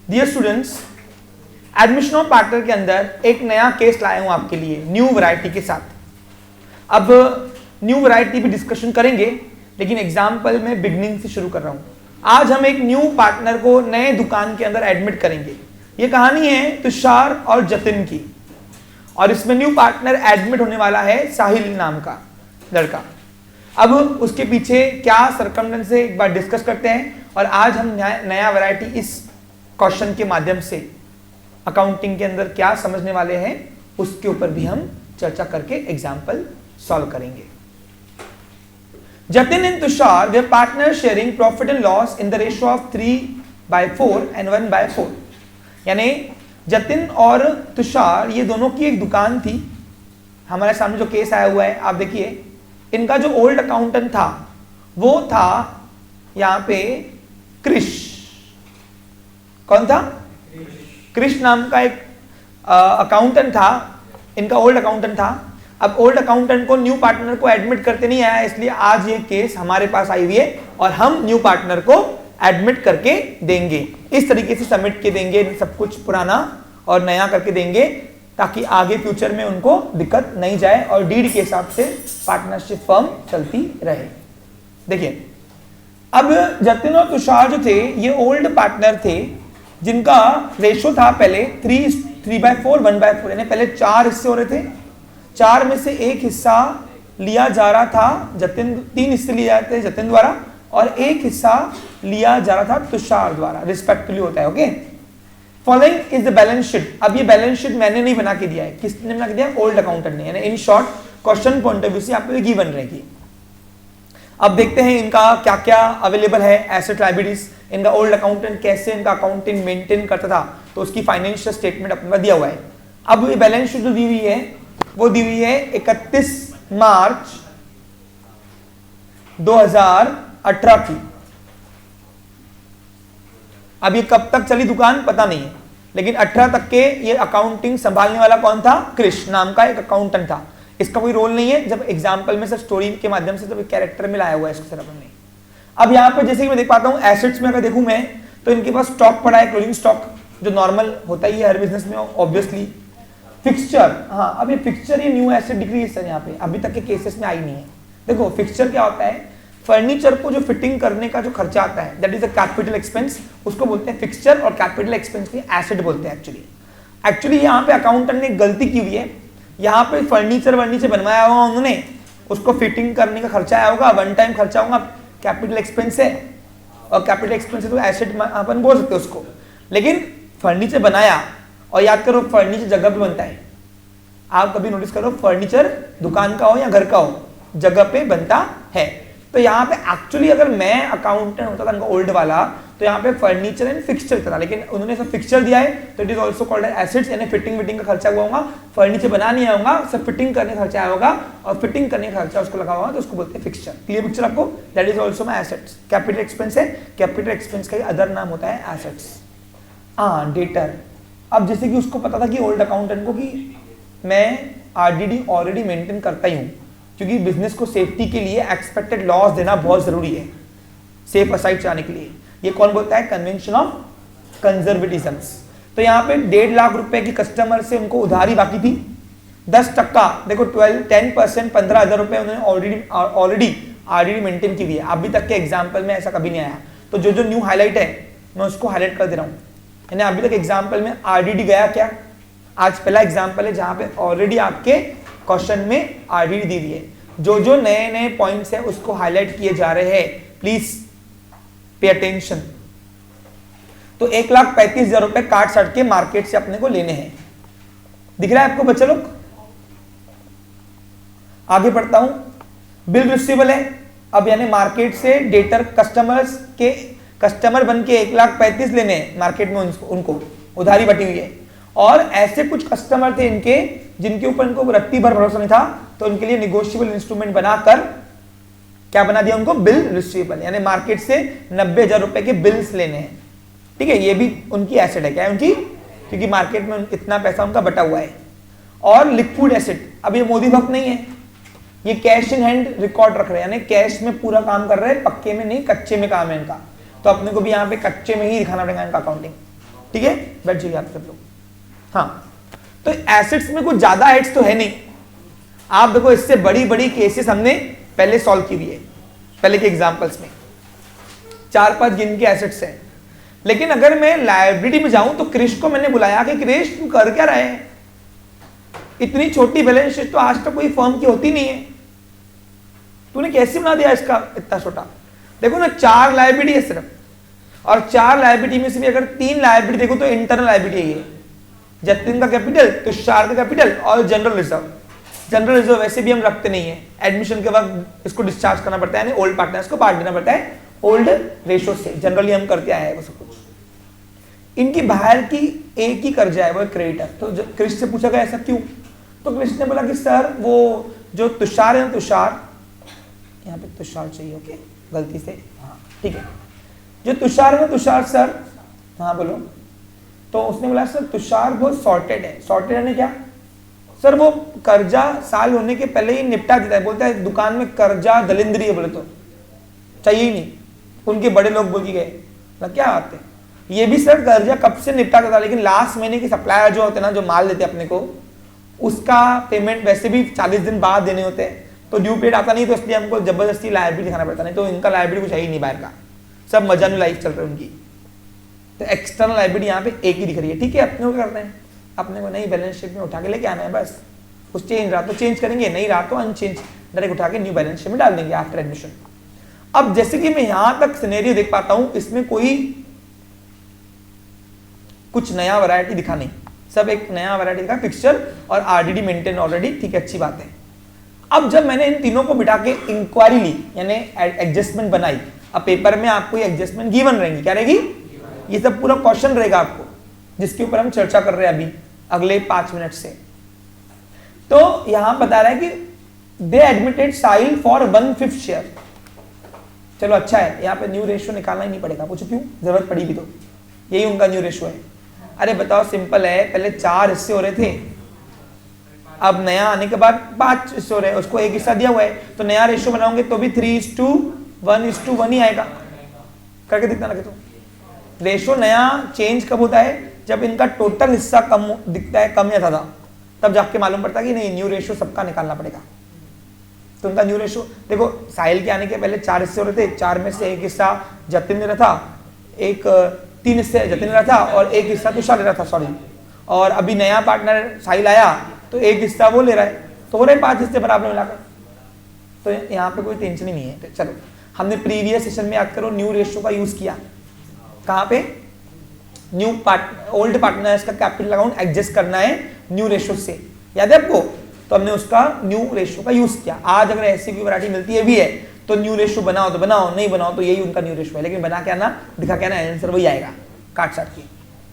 Dear students, admission of partner के अंदर एक नया केस लाया हूं आपके लिए न्यू वैरायटी के साथ। अब न्यू वैरायटी भी डिस्कशन करेंगे, लेकिन एग्जाम्पल में बिगनिंग से शुरू कर रहा हूं। आज हम एक न्यू पार्टनर को नए दुकान के अंदर एडमिट करेंगे। ये कहानी है तुषार और जतिन की, और इसमें न्यू पार्टनर एडमिट होने वाला है साहिल नाम का लड़का। अब उसके पीछे क्या सरकमस्टेंस है एक बार डिस्कस करते हैं, और आज हम नया वैरायटी इस क्वेश्चन के माध्यम से अकाउंटिंग के अंदर क्या समझने वाले हैं उसके ऊपर भी हम चर्चा करके एग्जाम्पल सॉल्व करेंगे। Jatin and Tushar way partner sharing profit and loss in the ratio of 3/4 and 1/4। यानी जतिन और तुषार ये दोनों की एक दुकान थी। हमारे सामने जो केस आया हुआ है आप देखिए, इनका जो ओल्ड अकाउंटेंट था वो था यहां पे क्रिश। कौन था? क्रिश नाम का एक अकाउंटेंट था, इनका ओल्ड अकाउंटेंट था। अब ओल्ड अकाउंटेंट को न्यू पार्टनर को एडमिट करते नहीं आया, इसलिए आज ये केस हमारे पास आई हुई है और हम न्यू पार्टनर को एडमिट करके देंगे। इस तरीके से सबमिट के देंगे, सब कुछ पुराना और नया करके देंगे, ताकि आगे फ्यूचर में उनको दिक्कत नहीं जाए और डीड के हिसाब से पार्टनरशिप फर्म चलती रहे। देखिए, अब जतिन और तुषार जो थे ये ओल्ड पार्टनर थे, जिनका रेशो था पहले 3/4 1/4, यानी पहले 4 हिस्से हो रहे थे। 4 में से एक हिस्सा लिया जा रहा था जतिन, 3 हिस्से लिए जाते थे जतिन द्वारा और एक हिस्सा लिया जा रहा था तुषार द्वारा, रिस्पेक्टिवली होता है। Okay, following is the balance sheet. अब ये बैलेंस शीट मैंने नहीं बना के दिया है, किसने बना के दिया? ओल्ड अकाउंटेंट ने। यानी in short question point of view से आपको गिवन रहेगी। अब देखते हैं इनका क्या क्या अवेलेबल है एसेट लायबिलिटीज। इनका ओल्ड अकाउंटेंट कैसे इनका अकाउंटिंग मेंटेन करता था, तो उसकी फाइनेंशियल स्टेटमेंट अपने पास दिया हुआ है। अब ये बैलेंस शीट जो दी हुई है वो दी हुई है 31 मार्च 2018 की। अब ये कब तक चली दुकान पता नहीं है, लेकिन 18 तक के ये अकाउंटिंग संभालने वाला कौन था? क्रिश नाम का एक अकाउंटेंट था। इसका कोई रोल नहीं है, जब एग्जाम्पल में सिर्फ स्टोरी के माध्यम से जब कैरेक्टर में लाया हुआ है इसको सिर्फ हमने। अब यहाँ पे जैसे कि मैं देख पाता हूँ एसेट्स में अगर देखूं मैं, तो इनके पास स्टॉक पड़ा है, क्लोजिंग स्टॉक, जो नॉर्मल होता ही है हर बिजनेस में ऑब्वियसली। फिक्सचर, हाँ, अब ये फिक्सचर ये न्यू एसेट दिख रही है सर, यहाँ पे अभी तक के केसेस में आई नहीं है। देखो फिक्सचर क्या होता है? फर्नीचर को जो फिटिंग करने का जो खर्चा आता है, that is a capital expense, उसको बोलते हैं फिक्सचर, और कैपिटल एक्सपेंस की एसेट बोलते हैं। एक्चुअली यहाँ पे अकाउंटेंट ने गलती की हुई है। यहाँ पे फर्नीचर बनवाया होगा उन्होंने, उसको फिटिंग करने का खर्चा आया होगा, वन टाइम खर्चा होगा, कैपिटल एक्सपेंस है, और कैपिटल एक्सपेंस है तो एसेट अपन बोल सकते हैं उसको। लेकिन फर्नीचर बनाया, और याद करो फर्नीचर जगह पे बनता है। आप कभी नोटिस करो, फर्नीचर दुकान का हो या घर का हो, जगह पे बनता है। तो यहाँ पे एक्चुअली अगर मैं अकाउंटेंट होता था ओल्ड वाला, तो यहाँ पे फर्नीचर एंड फिक्सचर था, लेकिन उन्होंने सब फिक्सचर दिया है, तो it is also called assets. यानी फिटिंग विटिंग का खर्चा हुआ होगा, फर्नीचर बना नहीं आया होगा, सब फिटिंग करने का खर्चा आया होगा, और फिटिंग करने का खर्चा उसको लगा होगा, तो उसको बोलते हैं फिक्सचर। क्लियर पिक्चर आपको? That is also my assets. Capital expense है, कैपिटल एक्सपेंस का अदर नाम होता है एसेट्स। हाँ, डेटर। अब जैसे कि उसको पता था कि ओल्ड अकाउंटेंट को कि मैं आरडीडी ऑलरेडी मेंटेन करता ही हूँ, क्योंकि बिजनेस को सेफ्टी के लिए एक्सपेक्टेड लॉस देना बहुत जरूरी है, सेफ असाइड जाने के लिए। ये कौन बोलता है? Convention of conservatisms. तो यहाँ पे 1.5 लाख रुपए की कस्टमर से उनको उधारी बाकी थी, 10%, देखो 10% 15,000 रुपए उन्होंने ऑलरेडी आरडीडी मेंटेन की हुई है। अभी तक के एग्जाम्पल में ऐसा कभी नहीं आया। तो जो न्यू हाईलाइट है मैं उसको हाईलाइट कर दे रहा हूँ। यानी अभी तक एग्जाम्पल में आरडीडी गया क्या? आज पहला एग्जाम्पल है जहां पे ऑलरेडी आपके क्वेश्चन में आरडीडी दी हुई है। जो नए नए पॉइंट्स है उसको हाईलाइट किए जा रहे हैं, प्लीज पे अटेंशन। तो 1,35,000 रुपए काट साट के मार्केट से अपने को लेने हैं। दिख रहा है आपको बच्चे लोग? आगे बढ़ता हूं। बिल रिसीवेबल है। अब यानी मार्केट से डेटर कस्टमर बन के 1,35,000 लेने हैं मार्केट में, उनको उधारी बटी हुई है। और ऐसे कुछ कस्टमर थे इनके जिनके ऊपर इनको रत्ती भर भरोसा नहीं था, तो उनके लिए निगोशिएबल इंस्ट्रूमेंट बनाकर क्या बना दिया उनको? Bill receivable. यानी मार्केट से 90,000 रुपए के बिल्स लेने हैं। ठीक है, ये भी उनकी एसेट है। क्या है उनकी? क्योंकि मार्केट में इतना पैसा उनका बटा हुआ है। और लिक्विड एसेट, अब ये मोदी भक्त नहीं है, ये कैश इन हैंड रिकॉर्ड रख रहे हैं, यानी कैश में पूरा काम कर रहे हैं, पक्के में नहीं, कच्चे में काम है इनका। तो अपने को भी यहाँ पे कच्चे में ही दिखाना पड़ेगा इनका अकाउंटिंग। ठीक है, बैठ जाइए आप सब लोग। हाँ, तो एसेट्स में कुछ ज्यादा हेड्स तो है नहीं। आप देखो इससे बड़ी बड़ी केसेस हमने पहले सॉल्व की हुई है, पहले के एग्जांपल्स में 4-5 गिन के एसेट्स हैं। लेकिन अगर मैं लाइब्रेरी में जाऊं तो क्रिश को मैंने बुलाया कि क्रिश तू कर क्या रहे हैं, इतनी छोटी बैलेंस शीट तो आज तक कोई फर्म की होती नहीं है, तूने कैसे बना दिया इसका इतना छोटा। देखो ना 4 लायबिलिटी है सिर्फ, और 4 लायबिलिटी में से भी अगर 3 लायबिलिटी देखो तो इंटरनल लायबिलिटी है, जतिन का कैपिटल, तुषार का कैपिटल और जनरल रिजर्व। जनरल रिजर्व वैसे भी हम रखते नहीं है, एडमिशन के वक्त इसको डिस्चार्ज करना पड़ता है, ओल्ड पार्टनर्स को पार्ट देना पड़ता है ओल्ड रेशो से, जनरली हम करते आए हैं वो सब कुछ। इनकी बाहर की एक ही कर्जा है, वो क्रेडिटर। तो क्रिश से पूछा गया ऐसा क्यों, तो क्रिश ने बोला कि सर वो जो तुषार है ना, तुषार यहाँ पे तुषार चाहिए, ओके गलती से, हाँ ठीक है, जो तुषार है ना, तुषार सर, हाँ बोलो। तो उसने बोला सर तुषार बहुत सॉर्टेड है। सॉर्टेड है क्या सर, वो कर्जा साल होने के पहले ही निपटा देता है, बोलता है दुकान में कर्जा दलिंद्री है, बोले तो चाहिए ही नहीं। उनके बड़े लोग बोल के गए ना, क्या बात है, ये भी सर कर्जा कब से निपटा देता, लेकिन लास्ट महीने की सप्लायर जो होते हैं ना, जो माल देते हैं अपने को, उसका पेमेंट वैसे भी 40 दिन बाद देने होते हैं, तो ड्यू पेड आता नहीं, तो इसलिए हमको जबरदस्ती लायबिलिटी दिखाना पड़ता, नहीं तो इनका लायबिलिटी कुछ है ही नहीं बाहर का, सब मजानी लाइफ चल रही है उनकी। तो एक्सटर्नल लायबिलिटी यहाँ पे एक ही दिख रही है, ठीक है। अपने को करना है, अपने को नई बैलेंस शीट में उठा के लेके आना है बस, कुछ चेंज रहा तो चेंज करेंगे, नहीं रहा तो अनचेंज डायरेक्ट उठा के न्यू बैलेंस शीट में डाल देंगे आफ्टर एडमिशन। अब जैसे कि मैं यहां तक सिनेरियो देख पाता हूं, इसमें कोई कुछ नया वैरायटी दिखा नहीं, सब एक नया वैरायटी दिखा, पिक्चर और आरडीडी मेंटेन ऑलरेडी, ठीक है अच्छी बात है। अब जब मैंने इन तीनों को बिठा के इंक्वायरी ली, यानी एडजस्टमेंट बनाई, अब पेपर में आपको एडजस्टमेंट गिवन रहेंगी, क्या रहेगी, ये सब पूरा क्वेश्चन रहेगा आपको, जिसके ऊपर हम चर्चा कर रहे हैं अभी अगले 5 मिनट से। तो यहां बता रहा है कि दे एडमिटेड साहिल फॉर 1/5 शेयर। चलो अच्छा है, यहाँ पे न्यू रेशियो निकालना ही नहीं पड़ेगा, पूछो क्यों, जरूरत पड़ी भी तो, यही उनका न्यू रेशियो है। अरे बताओ सिंपल है, पहले 4 हिस्से हो रहे थे, अब नया आने के बाद 5 हिस्से हो रहे हैं, उसको एक हिस्सा दिया हुआ है, तो नया रेशियो बनाओगे तो भी 3:1:1 ही आएगा, करके दिखता लगे तो। रेशियो नया चेंज कब होता है, जब इनका टोटल हिस्सा कम दिखता है, कम या ज्यादा, तब जाके मालूम पड़ता है कि नहीं न्यू रेशियो सबका निकालना पड़ेगा। तो उनका न्यू रेशियो देखो, साहिल के आने के पहले 4 हिस्से हो रहे थे, 4 में से एक हिस्सा जतिन ने रहा था, 3 हिस्से जतिन ने रहा था और एक हिस्सा तुषार ले रहा था, सॉरी। और अभी नया पार्टनर साहिल आया तो एक हिस्सा वो ले रहा है, तो हो रहे 5 हिस्से बराबर मिलाकर, तो यहाँ पे कोई टेंशन ही नहीं है। चलो, हमने प्रीवियस सेशन में याद करो न्यू रेशियो का यूज किया, कहाँ पे, न्यू ओल्ड पार्टनर्स का कैपिटल अकाउंट एडजस्ट करना है न्यू रेशियो से, याद है आपको, तो हमने उसका न्यू रेशियो का यूज किया। आज अगर ऐसी कोई वैरायटी मिलती है भी है तो न्यू रेशियो बनाओ तो बनाओ, नहीं बनाओ तो यही उनका न्यू रेशियो है, लेकिन बना के आना, दिखा के आना, आंसर वही आएगा, काट साट के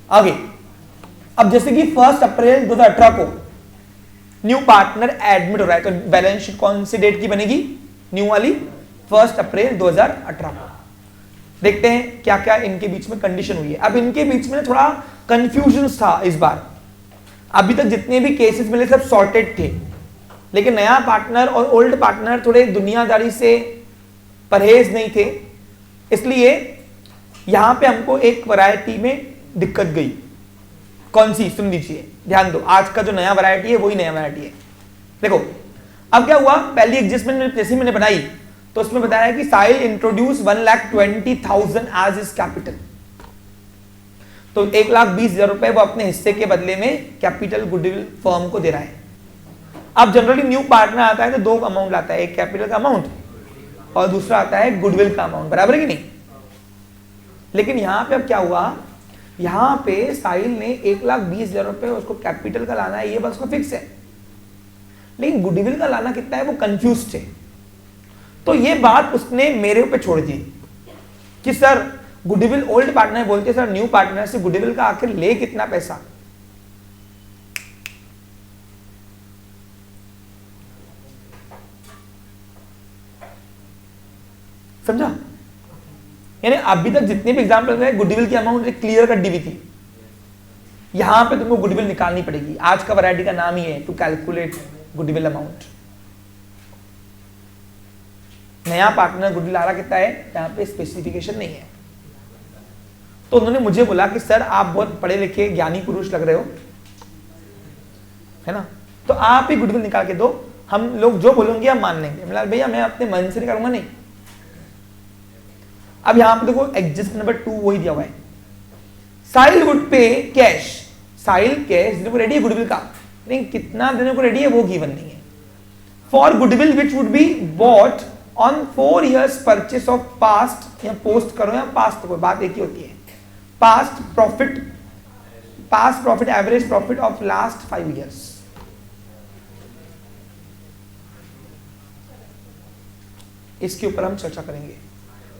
आगे। अब जैसे कि 1 अप्रैल 2018 को न्यू पार्टनर एडमिट हो रहा है, तो बैलेंस शीट कौन सी डेट की बनेगी, न्यू वाली 1 अप्रैल 2018 को। देखते हैं क्या क्या इनके बीच में कंडीशन हुई है। अब इनके बीच में थोड़ा कंफ्यूजन था इस बार, अभी तक जितने भी केसेस मिले सब सॉर्टेड थे, लेकिन नया पार्टनर और ओल्ड पार्टनर थोड़े दुनियादारी से परहेज नहीं थे, इसलिए यहां पे हमको एक वैरायटी में दिक्कत गई। कौन सी, सुन लीजिए, ध्यान दो, आज का जो नया वैरायटी है वही नया वैरायटी है। देखो अब क्या हुआ, पहली एडजस्टमेंट जैसे मैंने बनाई तो उसमें बताया कि साहिल इंट्रोड्यूस 1,20,000 एज इज कैपिटल, तो 1,20,000 रुपए वो अपने हिस्से के बदले में कैपिटल गुडविल फर्म को दे रहा है। अब जनरली न्यू पार्टनर आता है तो 2 अमाउंट लाता है, एक कैपिटल का अमाउंट और दूसरा आता है गुडविल का अमाउंट, बराबर है कि नहीं। लेकिन यहां पे अब क्या हुआ, यहां पे साहिल ने 1,20,000 रुपए उसको कैपिटल का लाना है, ये बस को फिक्स है, लेकिन गुडविल का लाना कितना है वो कंफ्यूज थे। तो ये बात उसने मेरे ऊपर छोड़ दी कि सर गुडविल, ओल्ड पार्टनर बोलते सर न्यू पार्टनर से गुडविल का आखिर ले कितना पैसा, समझा। यानी अभी तक जितने भी एग्जाम्पल हुए गुडविल की अमाउंट एक क्लियर कट दी हुई थी, यहां पे तुमको गुडविल निकालनी पड़ेगी। आज का वैरायटी का नाम ही है टू कैलकुलेट गुडविल अमाउंट। नया पार्टनर गुडविल आ रहा कितना है, यहां पे स्पेसिफिकेशन नहीं है, तो उन्होंने मुझे बोला कि सर आप बहुत पढ़े लिखे ज्ञानी पुरुष लग रहे हो, है ना, तो आप ही गुडविल निकाल के दो, हम लोग जो बोलेंगे हम मान लेंगे। मतलब भैया मैं अपने मन से निकालूंगा नहीं। अब यहां पे देखो एडजस्ट नंबर 2 वही दिया हुआ है, साहिल वुड पे कैश, साहिल कैश देने को रेडी है गुडविल का, लेकिन कितना देने को रेडी है वो गिवन नहीं है। For goodwill which would be bought on 4 years purchase of past, या पोस्ट करो या पास्ट, कोई बात एक ही होती है, past profit average profit of last 5 years। इसके ऊपर हम चर्चा करेंगे।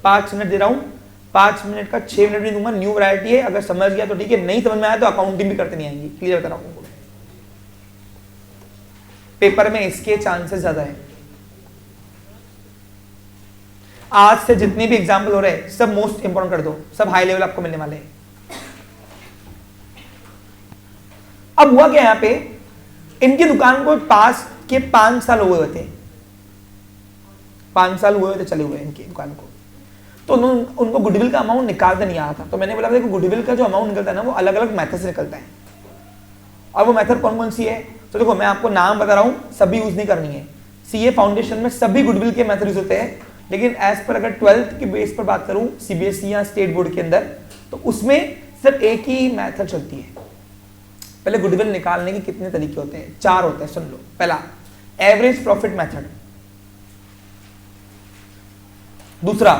5 मिनट दे रहा हूं, 5 मिनट का 6 मिनट भी दूंगा। न्यू वैरायटी है, अगर समझ गया तो ठीक है, नहीं समझ में आया तो अकाउंटिंग भी करते नहीं आएंगी। क्लियर बता रहा हूं, पेपर में इसके चांसेस ज्यादा है। आज से जितने भी एग्जाम्पल हो रहे हैं सब मोस्ट इंपोर्टेंट कर दो, सब हाई लेवल आपको मिलने वाले हैं। अब हुआ क्या, यहां पे इनकी दुकान को पास के 5 साल हुए हुए थे, 5 साल हुए थे चले हुए इनकी दुकान को, तो उनको गुडविल का अमाउंट निकालते नहीं आया था। तो मैंने बोला देखो गुडविल का जो अमाउंट निकलता है ना वो अलग अलग मेथड से निकलता है, और वो मेथड कौन कौन सी है, तो देखो मैं आपको नाम बता रहा हूं, सभी यूज नहीं करनी है। सीए फाउंडेशन में सभी गुडविल के मेथड यूज होते हैं, लेकिन एज पर अगर 12th के बेस पर बात करूं सीबीएसई या स्टेट बोर्ड के अंदर, तो उसमें सिर्फ एक ही मेथड चलती है। पहले गुडविल निकालने के कितने तरीके होते हैं, 4 होते हैं, सुन लो। पहला एवरेज प्रॉफिट मेथड, दूसरा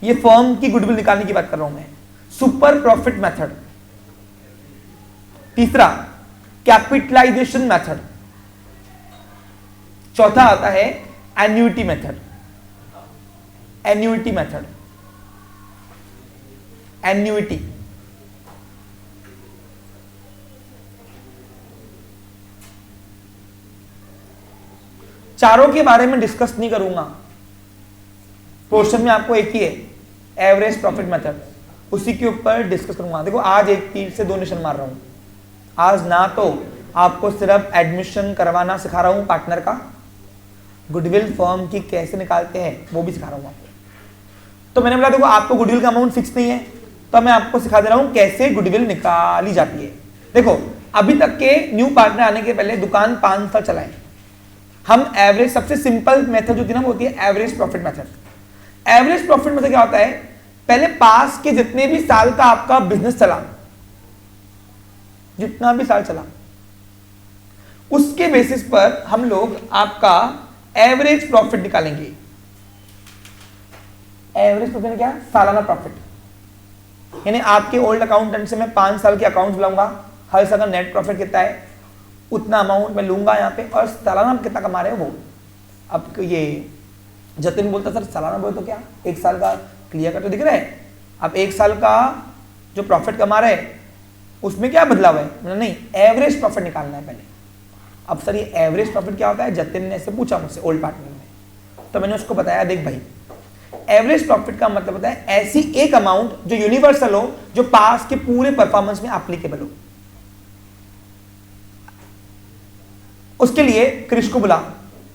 ये फर्म की गुडविल निकालने की बात कर रहा हूं मैं, सुपर प्रॉफिट मेथड, तीसरा कैपिटलाइजेशन मेथड, चौथा आता है annuity method. Annuity method, annuity चारों के बारे में डिस्कस नहीं करूंगा, क्वेश्चन में आपको एक ही है एवरेज प्रॉफिट मेथड, उसी के ऊपर डिस्कस करूंगा। देखो आज एक तीर से 2 निशान मार रहा हूं, आज ना तो आपको सिर्फ एडमिशन करवाना सिखा रहा हूं पार्टनर का, गुडविल फर्म की कैसे निकालते हैं वो भी सिखा रहा हूं आपको। तो मैंने बोला देखो आपको गुडविल का अमाउंट फिक्स नहीं है, तो मैं आपको सिखा दे रहा हूं कैसे गुडविल निकाली जाती है। देखो अभी तक के न्यू पार्टनर आने के पहले दुकान 5 साल चलाए, हम एवरेज, सबसे सिंपल मेथड जो होती है ना वो होती है average profit method. Average profit में क्या होता है, पहले पास के जितने भी साल का आपका बिजनेस चला, जितना भी साल चला, उसके बेसिस पर हम लोग आपका एवरेज प्रॉफिट निकालेंगे। एवरेज प्रॉफिट क्या है, सालाना प्रॉफिट, यानी आपके ओल्ड अकाउंटेंट से मैं 5 साल के अकाउंट बुलाऊंगा, हर साल का नेट प्रॉफिट कितना है उतना अमाउंट मैं लूंगा यहाँ पे, और सालाना कितना कमा रहे हो वो। अब ये जतिन बोलता सर सालाना बोले तो क्या, 1 साल का क्लियर कर तो दिख रहा है, अब 1 साल का जो प्रॉफिट कमा रहे हैं उसमें क्या बदलाव है, नहीं एवरेज प्रॉफिट निकालना है पहले। अब सर ये एवरेज प्रॉफिट क्या होता है, जतिन ने ऐसे पूछा मुझसे ओल्ड पार्टनर में, तो मैंने उसको बताया देख भाई एवरेज प्रॉफिट का मतलब होता है ऐसी एक अमाउंट जो यूनिवर्सल हो, जो पास के पूरे परफॉर्मेंस में एप्लीकेबल हो। उसके लिए क्रिश को बुला,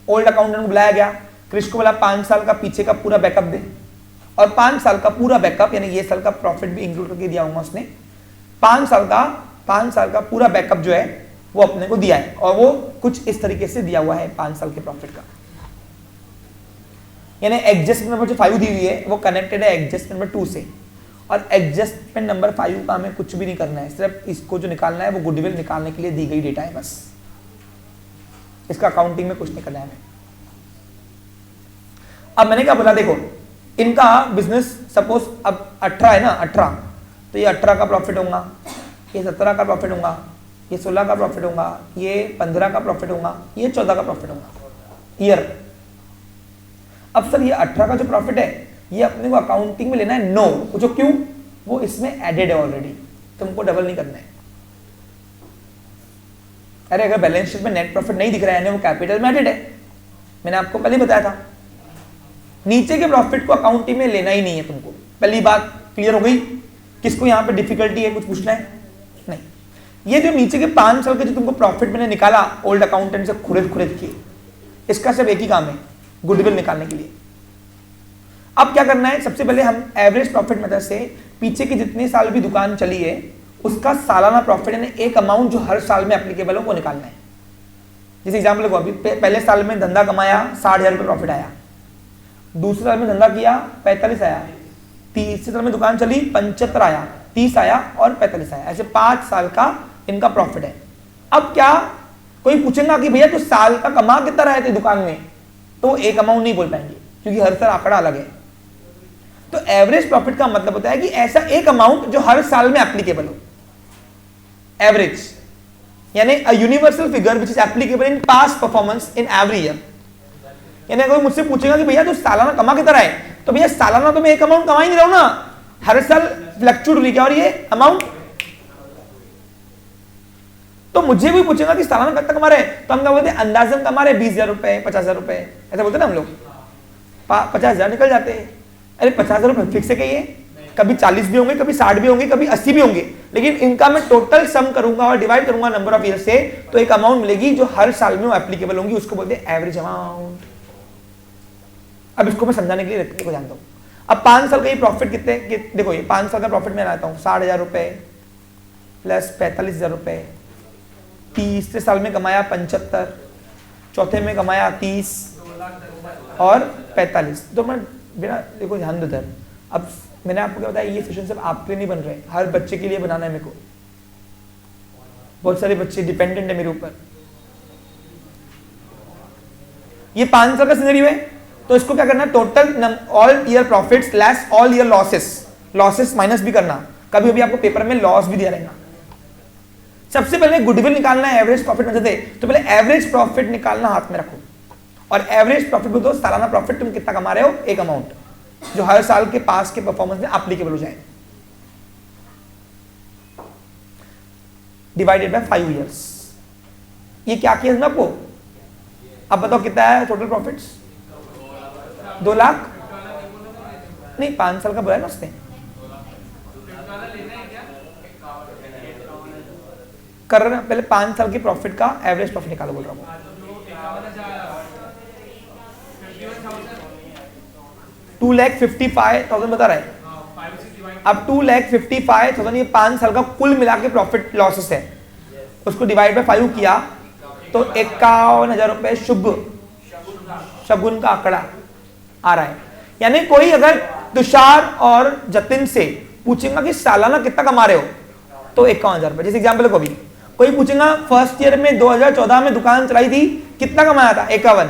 ओल्ड अकाउंटेंट को बुलाया गया, क्रिश को बोला 5 साल का पीछे का पूरा बैकअप दे, और 5 साल का पूरा बैकअप यानी ये साल का प्रॉफिट भी इंक्लूड करके दिया होगा उसने, 5 साल का पूरा बैकअप जो है वो अपने को दिया है, और वो कुछ इस तरीके से दिया हुआ है 5 साल के प्रॉफिट का। यानी एडजस्टमेंट नंबर जो 5 दी हुई है वो कनेक्टेड है एडजस्टमेंट नंबर 2 से, और एडजस्टमेंट नंबर 5 का हमें कुछ भी नहीं करना है, सिर्फ इसको जो निकालना है वो गुडविल निकालने के लिए दी गई डेटा है बस, इसका अकाउंटिंग में कुछ नहीं करना है हमें। अब मैंने क्या बोला, देखो इनका बिजनेस सपोज अब 18 है ना, 18, तो ये 18 का प्रॉफिट होगा, ये 17 का प्रॉफिट होगा, ये 16 का प्रॉफिट होगा, ये 15 का प्रॉफिट होगा, ये 14 का प्रॉफिट होगा ईयर। अब सर ये 18 का जो प्रॉफिट है ये अपने को अकाउंटिंग में लेना है, नो, जो क्यों, वो इसमें एडेड है ऑलरेडी, तुमको डबल नहीं करना है। अरे अगर बैलेंस शीट में नेट प्रॉफिट नहीं दिख रहा है वो कैपिटल में एडेड है, मैंने आपको पहले बताया था। नीचे के प्रॉफिट को अकाउंटिंग में लेना ही नहीं है तुमको, पहली बात क्लियर हो गई। किसको यहाँ पे डिफिकल्टी है, कुछ पूछना है नहीं। ये जो नीचे के 5 साल के जो तुमको प्रॉफिट मैंने निकाला ओल्ड अकाउंटेंट से खुरेद के, इसका सिर्फ एक ही काम है, गुडविल निकालने के लिए। अब क्या करना है, सबसे पहले हम एवरेज प्रॉफिट मेथड से पीछे के जितने साल भी दुकान चली है उसका सालाना प्रॉफिट यानी एक अमाउंट जो हर साल में एप्लीकेबल हो वो निकालना है। जैसे एग्जाम्पल को, अभी पहले साल में धंधा कमाया 60,000 रुपये प्रॉफिट आया, दूसरे साल में धंधा किया 45 आया, तीसरे साल में दुकान चली 75 आया, 30 आया और 45 आया, ऐसे 5 साल का इनका प्रॉफिट है। अब क्या कोई पूछेगा कि भैया तो साल का कमा कितना रहे थे दुकान में, तो एक अमाउंट नहीं बोल पाएंगे क्योंकि हर साल आंकड़ा अलग है। तो एवरेज प्रॉफिट का मतलब होता है कि ऐसा एक अमाउंट जो हर साल में एप्लीकेबल हो, एवरेज यानी a universal figure which is applicable in past performance in every year. यानी कोई मुझसे पूछेगा कि भैया तो सालाना कमा कितना है, तो भैया सालाना तो मैं एक अमाउंट कमा ही नहीं रहा हूं ना, हर साल फ्लक्चुएट हो रही है और ये अमाउंट। तो मुझे भी पूछेगा कि सालाना कितना कमा रहे हैं, तो हम क्या बोलते हैं अंदाजन कमा रहे 20,000 रुपए 50,000 रुपए, ऐसा बोलते हैं ना हम लोग। 50,000 निकल जाते हैं। अरे 50,000 रुपए फिक्स है कहिए, कभी 40 भी होंगे, कभी 60 भी होंगे, कभी 80 भी होंगे, लेकिन इनका मैं टोटल सम करूंगा और डिवाइड करूंगा नंबर ऑफ ईयर से, तो एक अमाउंट मिलेगी जो हर साल में वो एप्लीकेबल होंगी, उसको बोलते हैं एवरेज अमाउंट। अब इसको मैं समझाने के लिए को जानता हूं। अब 5 साल का ये प्रॉफिट कितने देखो, ये 5 साल का प्रॉफिट मैं लाता हूं 60,000 रुपए प्लस 45,000 रुपए, तीसरे साल में कमाया 75, चौथे में कमाया 30 और 45। तो मैं बिना देखो ध्यान दो इधर। अब मैंने आपको क्या बताया, ये सेशन सिर्फ आपके लिए नहीं बन रहे, हर बच्चे के लिए बनाना है मेरे को। बहुत सारे बच्चे डिपेंडेंट है मेरे ऊपर। ये 5 साल का सिनेरियो है, तो इसको क्या करना है, total all year profits less all year losses, losses minus भी करना। कभी कभी आपको पेपर में लॉस भी दिया रहेगा। सबसे पहले गुडविल निकालना है, एवरेज प्रॉफिट में से, तो पहले एवरेज प्रॉफिट निकालना हाथ में रखो, और एवरेज प्रॉफिट बोल दो सालाना प्रॉफिट तुम कितना कमा रहे हो, एक अमाउंट जो हर साल के पास के परफॉर्मेंस में एप्लीकेबल हो जाए, डिवाइडेड बाय 5 इयर्स। ये क्या किया हमने आपको, अब बताओ कितना है टोटल प्रॉफिट्स, 2 लाख नहीं, 5 साल का बोला ना उसने, कर रहे ना पहले 5 साल के प्रॉफिट का एवरेज प्रॉफिट निकालो बोल रहा हूं। 2,55,000 बता रहा है। अब 2,55,000 ये 5 साल का कुल मिला के प्रॉफिट लॉसेस है, उसको डिवाइड बाय 5 किया तो 51,000 रुपए शुभ शगुन का आंकड़ा आ रहा है। यानी कोई अगर तुषार और जतिन से पूछेगा कि सालाना कितना कमा रहे हो, तो 51,000 रुपए। जैसे एग्जाम्पल को भी कोई पूछेगा फर्स्ट ईयर में 2014 में दुकान चलाई थी कितना कमाया था, 51,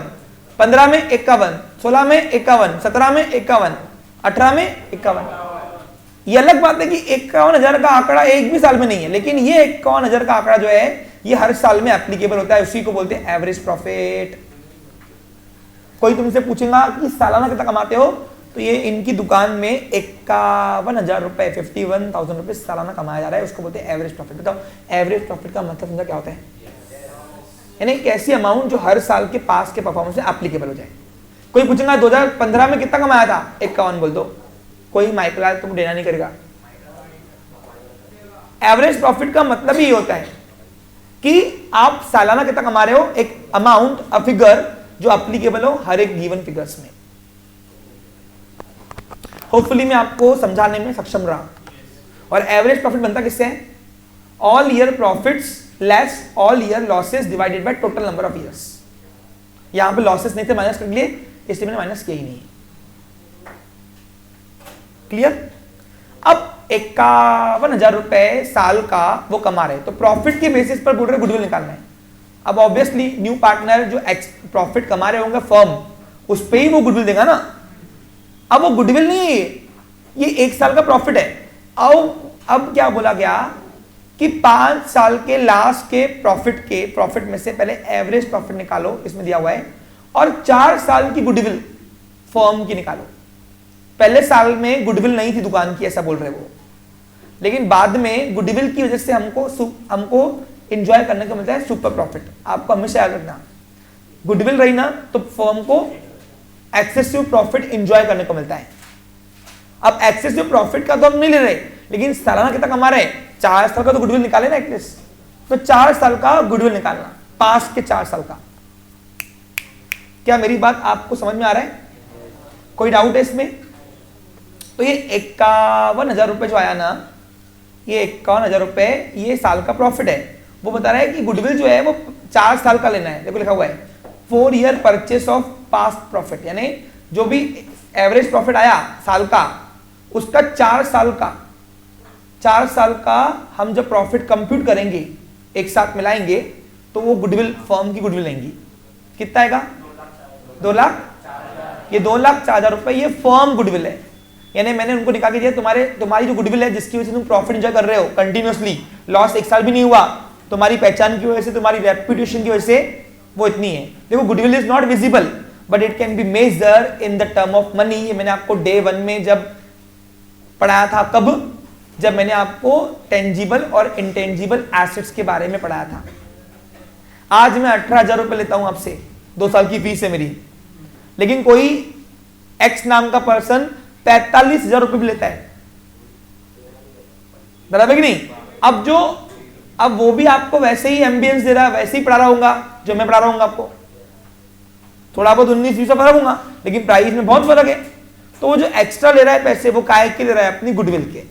15 में 51, 16 में 51, 17 में 51, 18 में 51। ये अलग बात है कि 51,000 का आंकड़ा एक भी साल में नहीं है, लेकिन ये 51,000 का आंकड़ा जो है ये हर साल में एप्लीकेबल होता है, उसी को बोलते हैं एवरेज प्रॉफिट। कोई तुमसे पूछेगा कि सालाना कितना कमाते हो, तो ये इनकी दुकान में 51,000 रुपए 51,000 रुपए सालाना कमाया जा रहा है, उसको बोलते हैं एवरेज प्रॉफिट। बताओ एवरेज प्रॉफिट का मतलब समझा क्या होता है, यानी एक ऐसी अमाउंट जो हर साल के पास के परफॉर्मेंस में एप्लीकेबल हो जाए। कोई पूछेगा 2015 में कितना कमाया था, 51 बोल दो, कोई माइकल तुम देना नहीं करेगा। एवरेज प्रॉफिट का मतलब ही होता है कि आप सालाना कितना कमा रहे हो, एक अमाउंट अ फिगर जो एप्लीकेबल हो हर एक गिवन फिगर्स में। होपफुली मैं आपको समझाने में सक्षम रहा। और एवरेज प्रॉफिट बनता किससे है, all year profits less all year losses divided by total number of years. यहां पे लॉसेस नहीं थे, माइनस कर लिए, इसलिए मैंने माइनस किया ही नहीं। क्लियर। अब 51,000 रुपए साल का वो कमा रहे, तो प्रॉफिट के बेसिस पर बोल रहे गुडविल निकालना है। अब ऑब्वियसली न्यू पार्टनर जो प्रॉफिट कमा रहे होंगे फर्म, उस पे ही वो गुडविल देगा ना। अब वो गुडविल नहीं है, ये 1 साल का प्रॉफिट है। अब क्या बोला गया कि 5 साल के लास्ट के प्रॉफिट में से पहले एवरेज प्रॉफिट निकालो, इसमें दिया हुआ है, और 4 साल की गुडविल फर्म की निकालो। पहले साल में गुडविल नहीं थी दुकान की, ऐसा बोल रहे वो, लेकिन बाद में गुडविल की वजह से हमको एंजॉय करने को मिलता है सुपर प्रॉफिट। आपको हमेशा याद रखना, गुडविल रही ना तो फर्म को एक्सेसिव प्रॉफिट एंजॉय करने को मिलता है। अब एक्सेसिव प्रॉफिट का तो हम नहीं ले रहे, लेकिन सालाना कितना कमा रहे हैं, 4 साल का तो गुडविल निकाले ना एटलीस्ट, तो 4 साल का गुडविल निकालना, पास के 4 साल का। क्या मेरी बात आपको समझ में आ रहा है, कोई डाउट है इसमें? तो ये 51,000 रुपये जो आया ना, ये 51,000 रुपये ये साल का प्रॉफिट है। वो बता रहा है कि गुडविल जो है वो 4 साल का लेना है। देखो लिखा हुआ है 4 year purchase of past profit, यानी जो भी एवरेज प्रॉफिट आया साल का उसका 4 साल का हम जब प्रॉफिट कंप्यूट करेंगे एक साथ मिलाएंगे तो वो गुडविल फर्म की गुडविल लेंगी। कितना आएगा? 2 लाख। ये 2,04,000 रुपए ये फर्म गुडविल है, यानी मैंने उनको निकाल के दिया तुम्हारी जो गुडविल है जिसकी वजह से तुम प्रॉफिट एंजॉय कर रहे हो कंटिन्यूअसली, लॉस 1 साल भी नहीं हुआ, तुम्हारी पहचान की वजह से, तुम्हारी रेपुटेशन की वजह से वो इतनी है। देखो goodwill is not visible but it can be measure in the term of money. ये मैंने आपको डे 1 में जब पढ़ाया था। कब? जब मैंने आपको टेंजिबल और इंटेंजिबल एसेट्स के बारे में पढ़ाया था। आज मैं 18,000 रुपए लेता हूं आपसे, 2 साल की फीस है मेरी, लेकिन कोई एक्स नाम का पर्सन 45,000 रुपए भी लेता है, बराबर कि नहीं? अब वो भी आपको वैसे ही एम्बियंस दे रहा है, वैसे ही पढ़ा रहा होगा जो मैं पढ़ा रहा हूँ आपको, थोड़ा बहुत 19-20 का फर्क होगा लेकिन प्राइस में बहुत फर्क है। तो वो जो एक्स्ट्रा ले रहा है पैसे वो काय के ले रहा है? अपनी गुडविल के।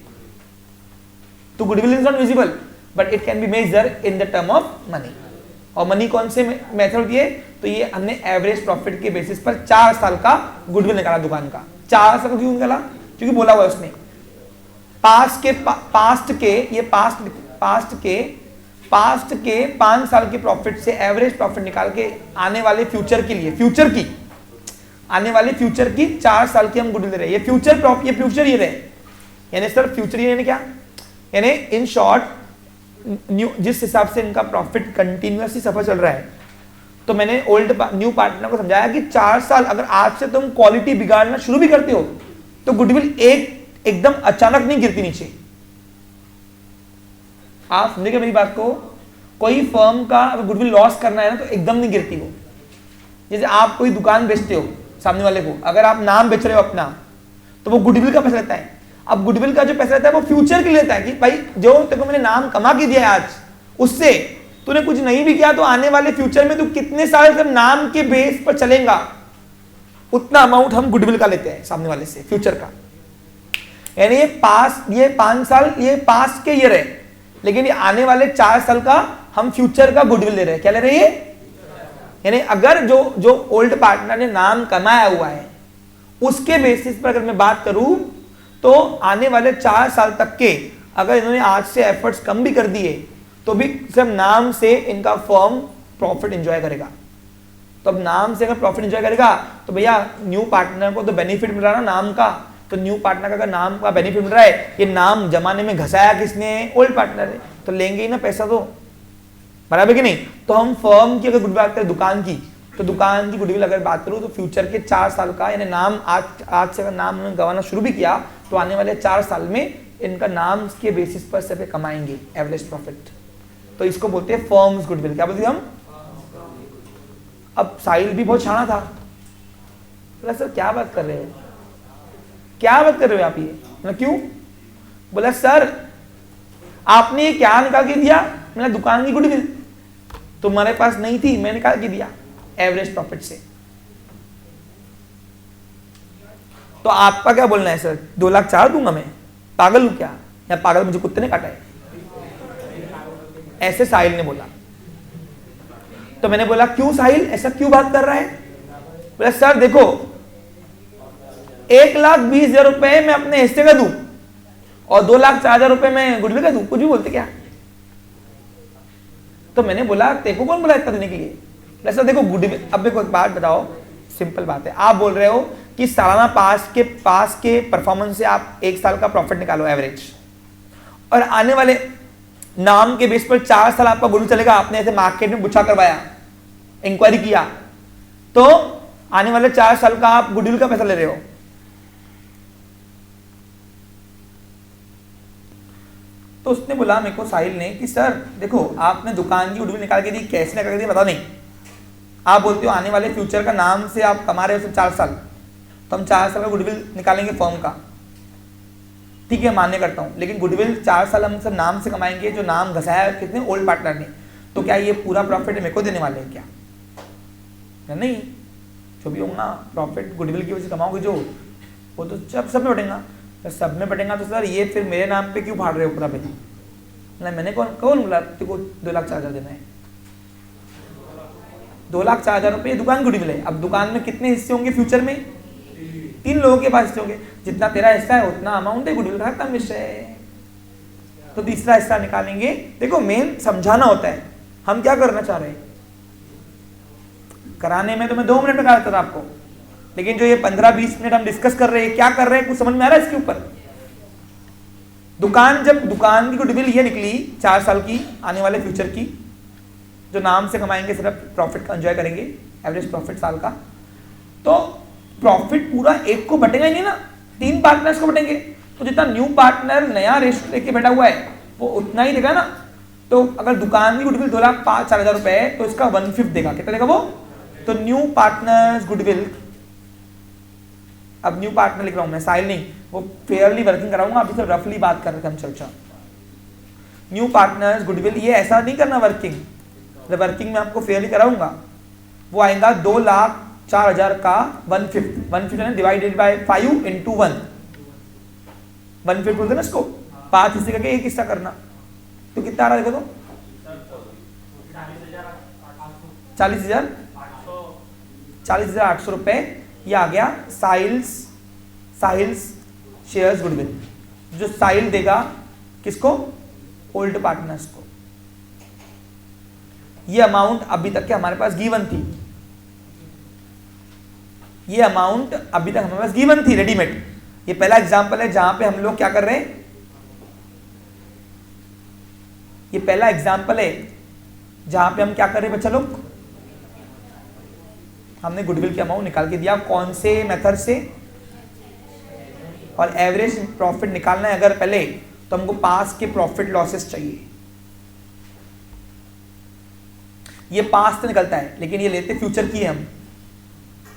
तो goodwill is not visible but it can be measure in the term of money. और मनी कौन से मेथड दिए? तो ये हमने एवरेज प्रॉफिट के बेसिस पर 4 साल का गुडविल निकाला दुकान का। 4 साल क्यों निकाला? क्योंकि बोला हुआ है उसने पास्ट के 5 साल के प्रॉफिट से एवरेज प्रॉफिट निकाल के आने वाले फ्यूचर के लिए, आने वाले फ्यूचर की 4 साल की हम गुडविल दे रहे हैं। ये फ्यूचर ईयर है, यानी सर फ्यूचर ईयर यानी क्या? यानी इन शॉर्ट जिस हिसाब से इनका प्रॉफिट कंटिन्यूअसली सफर चल रहा है, तो मैंने न्यू पार्टनर को समझाया कि 4 साल अगर आज से तुम क्वालिटी बिगाड़ना शुरू भी करते हो तो गुडविल एकदम अचानक नहीं गिरती नीचे। आप समझिएगा मेरी बात को। कोई फर्म का अगर गुडविल लॉस करना है ना तो एकदम नहीं गिरती वो। जैसे आप कोई दुकान बेचते हो सामने वाले को, अगर आप नाम बेच रहे हो अपना तो वो गुडविल का पैसा लेता है। अब गुडविल का जो पैसा रहता है वो फ्यूचर के लिए लेता है कि भाई जो तेरे को मैंने नाम कमा के दिया है आज, उससे तूने कुछ नहीं भी किया तो आने वाले फ्यूचर में तू कितने साल तक नाम के बेस पर चलेगा, उतना अमाउंट हम गुडविल का लेते हैं सामने वाले से, फ्यूचर का। यानी ये 5 साल ये पास के ईयर है, लेकिन ये आने वाले 4 साल का हम फ्यूचर का गुडविल ले रहे हैं। क्या ले रहे हैं? यानी अगर जो ओल्ड पार्टनर ने नाम कमाया हुआ है उसके बेसिस पर अगर मैं बात करूं तो आने वाले 4 साल तक के अगर इन्होंने आज से एफर्ट्स कम भी कर दिए तो भी सिर्फ नाम से इनका फर्म प्रॉफिट एंजॉय करेगा। तो अब नाम से अगर प्रॉफिट एंजॉय करेगा तो भैया न्यू पार्टनर को तो बेनिफिट मिल रहा है ना नाम का। तो न्यू पार्टनर का अगर नाम का बेनिफिट मिल रहा है, ये नाम जमाने में घसाया किसने? ओल्ड पार्टनर है, तो लेंगे ही ना पैसा, तो बराबर कि नहीं? तो हम फर्म की अगर गुडविल बात करें दुकान की, तो दुकान की गुडविल अगर बात करूं तो फ्यूचर के 4 साल का, यानी नाम आज से अगर नाम उन्होंने गंवाना शुरू भी किया तो आने वाले 4 साल में इनका नाम के बेसिस पर सिर्फ कमाएंगे एवरेज प्रॉफिट। तो इसको बोलते हैं फर्म्स गुडविल। क्या बोलते हैं हम? अब साहिल भी बहुत छाना था, बोला सर क्या बात कर रहे हो, क्या बात कर रहे हो आप ये? मतलब क्यों? बोला सर आपने ये क्या निकाल के दिया? मैंने दुकान की गुडविल, तुम्हारे पास नहीं थी, मैं निकाल के दिया एवरेज प्रॉफिट से। तो आपका क्या बोलना है सर? 2,04,000 दूंगा मैं? पागल हूं क्या? या पागल मुझे कुत्ते ने काटा है? ऐसे साहिल ने बोला। तो मैंने बोला क्यों साहिल, ऐसा क्यों बात कर रहा है? बोला सर देखो 1,20,000 रुपए मैं अपने हिस्से का दूं और 2,04,000 रुपए मैं गुडविल का दूं, कुछ भी बोलते क्या? तो मैंने बोला तेको कौन बोला इतना देने के लिए? ऐसा देखो गुडविल, अब देखो एक बात बताओ, सिंपल बात है, आप बोल रहे हो कि सालाना पास के परफॉर्मेंस से आप 1 साल का प्रॉफिट निकालो एवरेज, और आने वाले नाम के बेस पर 4 साल आपका गुडविल चलेगा। आपने ऐसे मार्केट में पूछा करवाया, इंक्वायरी किया, तो आने वाले 4 साल का आप गुडविल का पैसा ले रहे हो। तो उसने बोला मेरे को साहिल ने कि सर देखो आपने दुकान की गुडविल निकाल के दी, कैसे निकाल के दी पता नहीं, आप बोलते हो आने वाले फ्यूचर का नाम से आप कमा रहे हो सिर्फ 4 साल, तो हम 4 साल का गुडविल निकालेंगे फर्म का, ठीक है मान्य करता हूं, लेकिन गुडविल 4 साल हम सब नाम से कमाएंगे जो नाम घसाया कितने ओल्ड पार्टनर ने, तो क्या ये पूरा प्रॉफिट मेरे को देने वाले हैं क्या? नहीं, जो भी होगा प्रॉफिट गुडविल की वजह से कमाओगे जो, वो तो सब में बढ़ेगा। तो सब में बटेगा तो सर ये फिर मेरे नाम पे क्यों फाड़ रहे हो पूरा बिल? नहीं, मैंने कौन कौन बोला तुमको 2,04,000 देना है? 2,04,000 रुपये दुकान गुडविल है। अब दुकान में कितने हिस्से होंगे फ्यूचर में? 3 लोगों के पास हिस्से होंगे, जितना तेरा हिस्सा है उतना अमाउंट है, गुडविल खत्म विषय। तो तीसरा हिस्सा निकालेंगे। देखो मेन समझाना होता है हम क्या करना चाह रहे हैं। कराने में तो मैं 2 मिनट में कराता था आपको, लेकिन जो ये 15-20 मिनट हम डिस्कस कर रहे हैं, क्या कर रहे हैं, कुछ समझ में आ रहा है इसके ऊपर? जब दुकान की गुडविल ये निकली 4 साल की आने वाले फ्यूचर की, जो नाम से कमाएंगे, सिर्फ प्रॉफिट का एंजॉय करेंगे, एवरेज प्रॉफिट साल का, तो प्रॉफिट पूरा एक को बटेगा ही नहीं ना, 3 पार्टनर्स को बटेंगे। तो जितना न्यू पार्टनर नया रेशियो लेके बैठा हुआ है वो उतना ही देगा ना। तो अगर दुकान की गुडविल 2,04,000 रुपए है तो इसका 1/5 देगा। कितना देगा वो? तो न्यू पार्टनर्स गुडविल, अब न्यू पार्टनर लिख रहा हूं मैं, साइल नहीं, वो फेयरली वर्किंग कराऊंगा, अभी तो रफली बात कर रहे थे हम चर्चा। न्यू पार्टनर्स गुडविल, ये ऐसा नहीं करना वर्किंग में आपको फेयरली कराऊंगा, वो आएगा 2,04,000 का 1/5 डिवाइडेड बाय 5 इंटू 1, 1/5 बोलते ना इसको, 5 हिस्से करके 1 हिस्सा करना। तो कितना आ रहा देखो तो 40,800 रुपए, ये आ गया साहिल्स शेयर्स गुडविल, जो साहिल देगा किसको? ओल्ड पार्टनर्स को। ये अमाउंट अभी तक के हमारे पास गिवन थी, ये अमाउंट अभी तक हमारे पास गिवन थी रेडीमेड। ये पहला एग्जांपल है जहां पे हम लोग क्या कर रहे हैं, ये पहला एग्जांपल है जहां पे हम क्या कर रहे हैं बच्चा लोग, हमने गुडविल की अमाउंट निकाल के दिया। कौन से मेथड से? और एवरेज प्रॉफिट निकालना है अगर पहले, तो हमको पास के प्रॉफिट लॉसेस चाहिए। ये पास से निकलता है, लेकिन ये लेते फ्यूचर की है हम।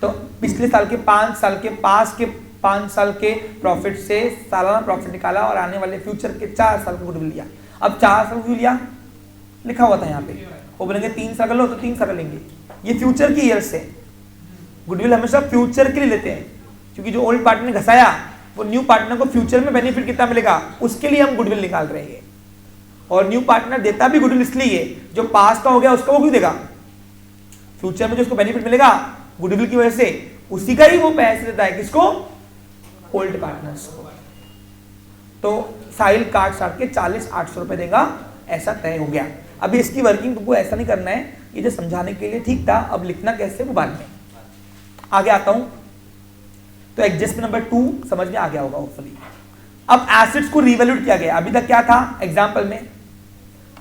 तो पिछले साल के 5 साल के पास के 5 साल के प्रॉफिट से सालाना प्रॉफिट निकाला और आने वाले फ्यूचर के 4 साल का गुडविल लिया। अब 4 साल क्यों लिया? लिखा हुआ था यहाँ पे, वो बोलेंगे 3 साल का लो तो 3 साल का लेंगे। ये फ्यूचर की ईयर से, गुडविल हमेशा फ्यूचर के लिए लेते हैं, क्योंकि जो ओल्ड पार्टनर ने घसाया वो न्यू पार्टनर को फ्यूचर में बेनिफिट कितना मिलेगा उसके लिए हम गुडविल निकाल रहे हैं। और न्यू पार्टनर देता भी गुडविल इसलिए, जो पास का हो गया उसका वो क्यों देगा? फ्यूचर में जो उसको बेनिफिट मिलेगा गुडविल की वजह से, उसी का ही वो पैसे देता है। किसको? ओल्ड पार्टनर्स को। तो साहिल काट के 40,800 रुपए देगा, ऐसा तय हो गया। अभी इसकी वर्किंग तुमको ऐसा नहीं करना है, ये जो समझाने के लिए ठीक था, अब लिखना कैसे वो बाद में। आगे आता हूं, तो एडजस्टमेंट नंबर 2 समझ में आ गया होगा होपफुली। अब एसेट्स को रिवैल्यूट किया गया। अभी तक क्या था एग्जांपल में,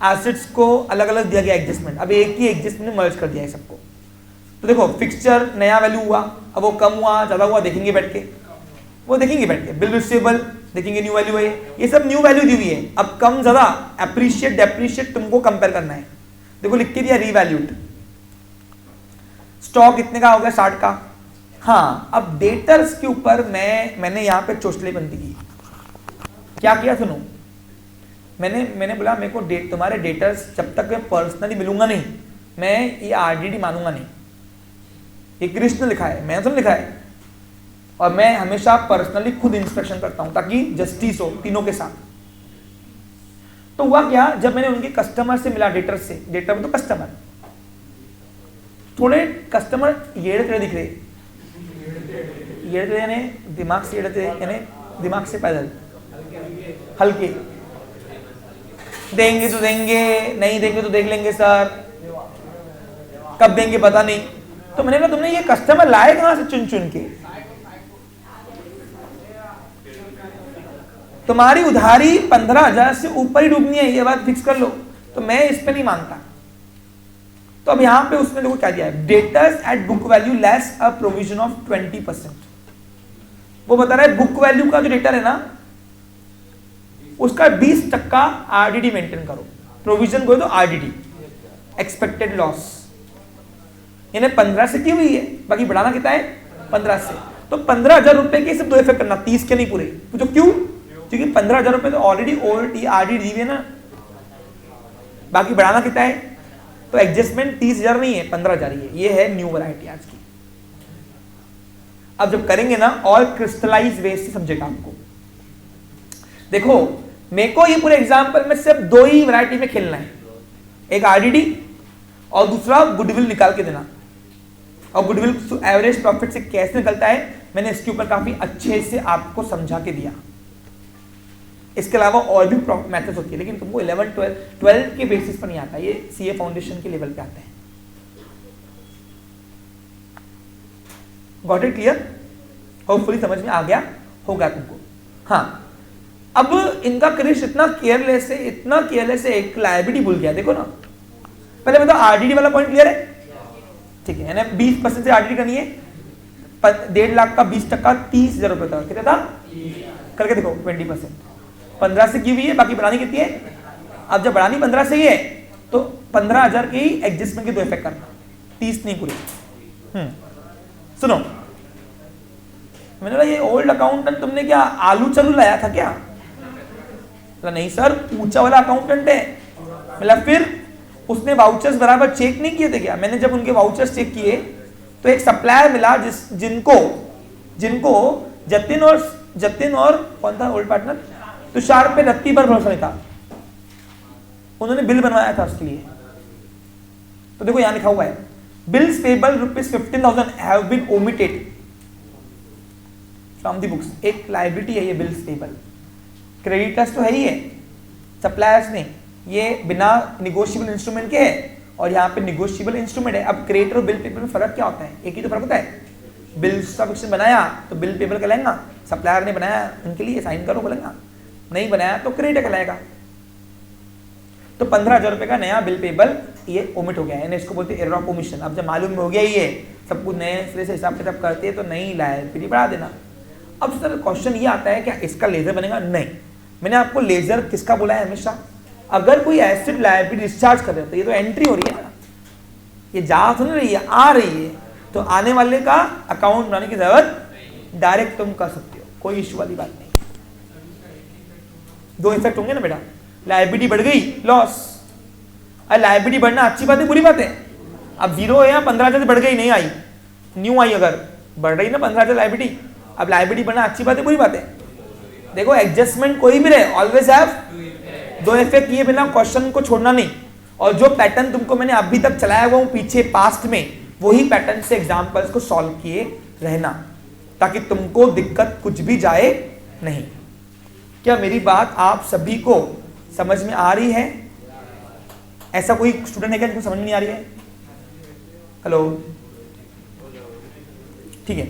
एसेट्स को अलग अलग दिया गया एडजस्टमेंट, अब एक ही एडजस्टमेंट में मर्ज कर दिया है सबको। तो देखो फिक्सचर नया वैल्यू हुआ, अब वो कम हुआ ज्यादा हुआ देखेंगे बैठ के, वो देखेंगे बैठ के। बिल रिसीवेबल देखेंगे न्यू वैल्यू है, ये सब न्यू वैल्यू दी हुई है। अब कम ज्यादा, एप्रिशिएट डेप्रिशिएट तुमको कंपेयर करना है। देखो लिख के दिया रिवैल्यूड। स्टॉक कितने का हो गया? 60 का। हाँ, अब डेटर्स के ऊपर मैंने यहाँ पे चोचलेबंदी की। क्या किया सुनो, मैंने बोला मेरे को तुम्हारे डेटर्स जब तक मैं पर्सनली मिलूंगा नहीं, मैं ये आरडीडी मानूंगा नहीं। ये कृष्ण लिखा है, मैंने तो लिखा है, और मैं हमेशा पर्सनली खुद इंस्पेक्शन करता हूं ताकि जस्टिस हो तीनों के साथ। तो हुआ क्या, जब मैंने उनके कस्टमर से मिला, डेटर से, डेटर में तो कस्टमर, थोड़े कस्टमर येड़े तेड़े दिख रहे, येड़े तेड़े यानी दिमाग से येड़े तेड़े यानी दिमाग से पैदल, हल्के, देंगे तो देंगे, नहीं देंगे तो देख लेंगे सर, कब देंगे पता नहीं। तो मैंने कहा तुमने ये कस्टमर लाए कहां से चुन चुन के? तुम्हारी उधारी 15,000 से ऊपर ही डूबनी है, ये बात फिक्स कर लो। तो मैं इस पे नहीं मानता। तो अब यहां पे उसने देखो क्या दिया है, debtors at book value less a provision of 20%। वो बता रहा है बुक वैल्यू का जो डेटर है ना, उसका 20% आरडीडी मेंटेन करो। प्रोविजन को तो आरडीडी, एक्सपेक्टेड लॉस, यानी 15 से की हुई है, बाकी बढ़ाना कितना है 15 से। तो 15,000 रुपए के सिर्फ 2 इफेक्ट करना, 30 के नहीं पूरे। तो क्यों? क्योंकि 15,000 रुपए तो ऑलरेडी ओल्ड आरडीडी दी हुई है ना, बाकी बढ़ाना कितना है। तो एडजस्टमेंट 30,000 नहीं है, 15,000 ही है। ये है न्यू वैरायटी आज की। अब जब करेंगे ना, और क्रिस्टलाइज वे से समझेगा आपको। देखो मेरे को ये पूरे एग्जाम्पल में सिर्फ दो ही वैरायटी में खेलना है, एक आरडीडी और दूसरा गुडविल निकाल के देना। और गुडविल एवरेज प्रॉफिट से कैसे निकलता है मैंने इसके ऊपर काफी अच्छे से आपको समझा के दिया। इसके अलावा और भी मेथड्स होती है, लेकिन तुमको 11 12 के बेसिस पर नहीं आता, ये सीए फाउंडेशन के लेवल पे आते हैं। Got it clear? होपफुली समझ में आ गया होगा तुमको। हाँ, अब इनका क्रिश इतना केयरलेस है, एक लायबिलिटी भूल गया। देखो ना, पहले बताओ आरडीडी वाला पॉइंट क्लियर है? ठीक है, यानी 20% से आरडीडी करनी है। 1.5 लाख का 20% 30,000 रुपए था, कितना था? करके देखो 20%, 15 से की हुई है, बाकी बढ़ानी कितनी है? अब जब बढ़ानी 15 से ही है तो 15,000 की एडजस्टमेंट के दो इफेक्ट करना, 30 नहीं पूरी। सुनो, मैंने बोला ये ओल्ड अकाउंटेंट तुमने क्या आलू चलू लाया था क्या? नहीं सर, ऊंचा वाला अकाउंटेंट है। मतलब फिर उसने वाउचर्स बराबर चेक नहीं किए थे क्या? मैंने जब उनके वाउचर्स चेक किए तो एक सप्लायर मिला जिनको जतिन और कौन था ओल्ड पार्टनर, तुषार पे रत्ती पर भरोसा नहीं था। उन्होंने बिल बनवाया था उसके लिए। तो देखो यहां लिखा हुआ है bills payable ₹15,000 have been omitted from the books. एक लायबिलिटी है ये बिल्स पेबल। क्रेडिटर्स तो है ही है, सप्लायर्स ने, ये बिना निगोशिएबल इंस्ट्रूमेंट के है और यहाँ पे निगोशिएबल इंस्ट्रूमेंट है। अब क्रेडिटर और बिल पेबल में फर्क क्या होता है? एक ही तो फर्क होता है, बिल्स का फिक्शन बनाया तो बिल पेबल कहलाएगा, सप्लायर ने बनाया उनके लिए साइन करो बोलेगा, नहीं बनाया तो क्रेडिटर कहलाएगा। तो 15,000 रुपए का नया बिल पेबल ये ओमिट हो गया है, इसको बोलते हैं एरर ऑफ ओमिशन। अब जब मालूम हो गया ये सब कुछ नए सिरे से हिसाब किताब करते हैं तो नहीं लायबिलिटी बढ़ा देना। अब सर क्वेश्चन ये आता है क्या इसका लेजर बनेगा? नहीं, मैंने आपको लेजर किसका बोला है हमेशा, अगर कोई एसिड लायबिलिटी डिस्चार्ज कर रहे हो तो ये तो एंट्री हो रही है ना, ये जा तो नहीं रही है, आ रही है, तो आने वाले का अकाउंट बनाने की जरूरत डायरेक्ट तुम कर सकते हो, कोई इश्यू वाली बात नहीं। दो इफेक्ट होंगे ना बेटा, लायबिलिटी बढ़ गई लॉस। अरे लायबिलिटी बढ़ना अच्छी बात है बुरी बात है? अब 0 है या 15,000 से बढ़ गई, नहीं आई, न्यू आई, अगर बढ़ रही ना 15,000 लायबिलिटी, अब लायबिलिटी बढ़ना अच्छी बात है बुरी बात है? देखो एडजस्टमेंट कोई भी रहे, ऑलवेज हैव दो इफेक्ट किए बिना क्वेश्चन को छोड़ना नहीं। और जो पैटर्न तुमको मैंने अभी तक चलाया हुआ हूं पीछे पास्ट में, वही पैटर्न से एग्जांपल्स को सॉल्व किए रहना, ताकि तुमको दिक्कत कुछ भी जाए नहीं। क्या मेरी बात आप सभी को समझ में आ रही है? ऐसा कोई स्टूडेंट है क्या जिसको समझ में नहीं आ रही है? हेलो, ठीक है।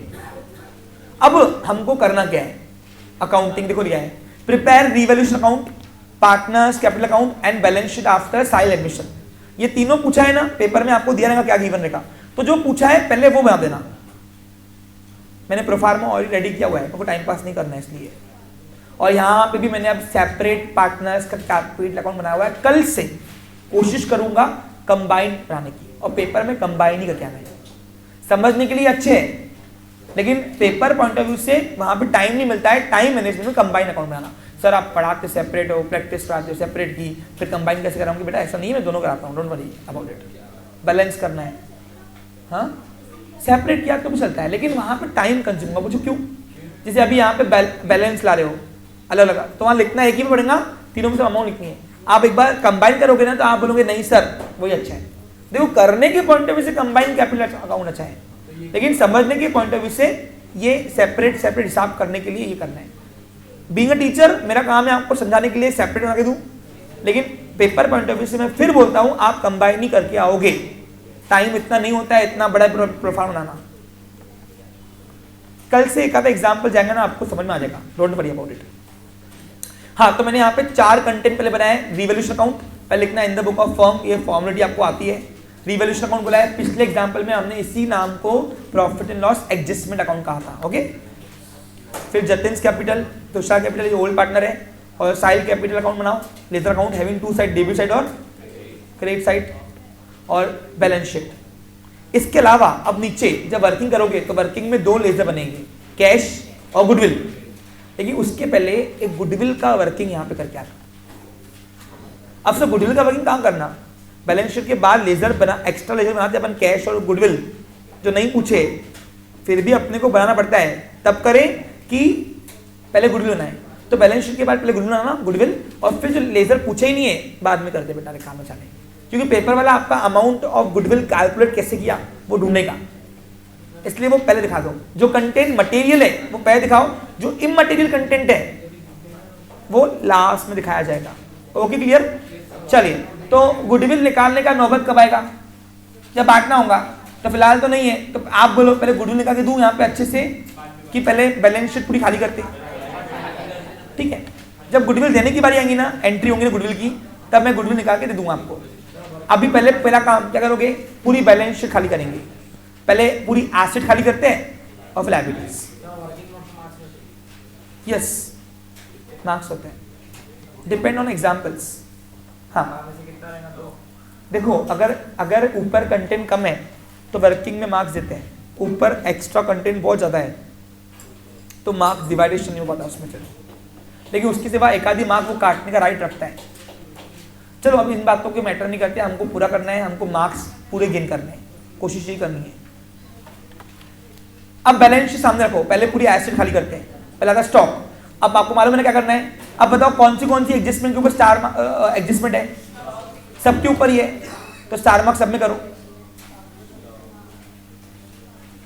अब हमको करना क्या है? अकाउंटिंग देखो लिया है, prepare revaluation account, partners capital account and balance sheet after Sahil admission. ये तीनों पूछा है ना पेपर में, आपको दिया रहेगा क्या गिवन रहेगा, तो जो पूछा है पहले वो बना देना। मैंने प्रोफार्मा ऑलरेडी रेडी किया हुआ है, आपको टाइम पास नहीं करना है इसलिए। और यहाँ पे भी मैंने अब सेपरेट पार्टनर्स का कैपिटल अकाउंट बनाया हुआ है। कल से कोशिश करूंगा कंबाइन बनाने की, और पेपर में कंबाइन ही करके आना है। समझने के लिए अच्छे है, लेकिन पेपर पॉइंट ऑफ व्यू से वहां पे टाइम नहीं मिलता है। टाइम मैनेजमेंट में कंबाइन अकाउंट बनाना। सर आप पढ़ाते सेपरेट हो, प्रैक्टिस कराते हो सेपरेट की, फिर कंबाइन कैसे कराऊंगी? बेटा ऐसा नहीं है, मैं दोनों कराता हूँ, don't worry about it. Balance करना है, हाँ सेपरेट किया तो भी चलता है, लेकिन वहां पे टाइम कंज्यूम होगा। पूछो क्यों? जैसे अभी यहाँ पे बैलेंस ला रहे हो अलग अलग, तो वहां लिखना एक ही में पड़ेगा, तीनों में से अमाउंट लिखनी है। आप एक बार कंबाइन करोगे ना तो आप बोलोगे नहीं सर वही अच्छा है। देखो करने के पॉइंट ऑफ व्यू से कंबाइन कैपिटल अकाउंट अच्छा है, लेकिन समझने के पॉइंट ऑफ व्यू से ये सेपरेट हिसाब करने के लिए ये करना है। बीइंग अ टीचर मेरा काम है आपको समझाने के लिए सेपरेट बना के दूं, लेकिन पेपर पॉइंट ऑफ व्यू से मैं फिर बोलता हूं आप कंबाइन ही करके आओगे। टाइम इतना नहीं होता है इतना बड़ा प्रोफाइल बनाना। कल से एक आधा एग्जाम्पल जाएगा ना, आपको समझ में आ जाएगा, डोंट वरी अबाउट इट। हाँ, तो मैंने यहाँ पे 4 कंटेंट पहले बनाए। रिवैल्यूएशन अकाउंट पहले लिखना in the book of firm, ये फॉर्मेलिटी आपको आती है। रिवैल्यूएशन अकाउंट बोला है, पिछले एग्जाम्पल में हमने इसी नाम को profit and loss adjustment account कहा था। ओके, फिर जतिन्स कैपिटल, तुषार कैपिटल ये ओल्ड पार्टनर है, और साइल कैपिटल अकाउंट बनाओ। Ledger account having 2 side, debit side और क्रेडिट साइड, और बैलेंस शीट। इसके अलावा अब नीचे जब वर्किंग करोगे तो वर्किंग में 2 लेजर बनेंगे, कैश और गुडविल। लेकिन उसके पहले एक गुडविल का वर्किंग यहाँ पे करके आता। अब से गुडविल का वर्किंग कहाँ करना? बैलेंस शीट के बाद लेजर बना, एक्स्ट्रा लेजर बनाते अपन कैश और गुडविल, जो नहीं पूछे फिर भी अपने को बनाना पड़ता है। तब करें कि पहले गुडविल बनाए, तो बैलेंस शीट के बाद पहले गुडविल बनाना, गुडविल, और फिर जो लेजर पूछे ही नहीं है बाद में करते बेटा काम में जाने, क्योंकि पेपर वाला आपका अमाउंट ऑफ गुडविल कैलकुलेट कैसे किया वो ढूंढेगा, इसलिए वो पहले दिखा दो। जो कंटेंट मटेरियल है वो पहले दिखाओ, जो इमटेरियल कंटेंट है वो लास्ट में दिखाया जाएगा। Okay clear? चलिए, तो गुडविल निकालने का नौबत कब आएगा? जब बांटना होगा। तो फिलहाल तो नहीं है, तो आप बोलो पहले गुडविल निकाल के दूं यहाँ पे अच्छे से, कि पहले बैलेंस शीट पूरी खाली करते? ठीक है, जब गुडविल देने की बारी आएगी ना, एंट्री होंगी ना गुडविल की, तब मैं गुडविल निकाल के दे दूंगा आपको। अभी पहला काम क्या करोगे? पूरी बैलेंस शीट खाली करेंगे। पहले पूरी एसेट खाली करते हैं और फिर लायबिलिटीज। यस, मार्क्स होते हैं, डिपेंड ऑन एग्जाम्पल्स। हाँ देखो, अगर ऊपर कंटेंट कम है तो वर्किंग में मार्क्स देते हैं, ऊपर एक्स्ट्रा कंटेंट बहुत ज़्यादा है तो मार्क्स डिवाइडेशन नहीं हो पाता उसमें। चलो, लेकिन उसके सिवा एक आधी मार्क वो काटने का राइट रखता है। चलो, अब इन बातों के मैटर नहीं करते, हमको पूरा करना है, हमको मार्क्स पूरे गेन करने हैं, कोशिश ही करनी है। अब बैलेंस शीट सामने रखो, पहले पूरी एसेट खाली करते हैं। पहला था स्टॉक। अब आपको मालूम है क्या करना है? अब बताओ कौन सी एडजस्टमेंट के ऊपर स्टार एडजस्टमेंट है? सबके ऊपर ही है, तो स्टार मार्क सब में करो।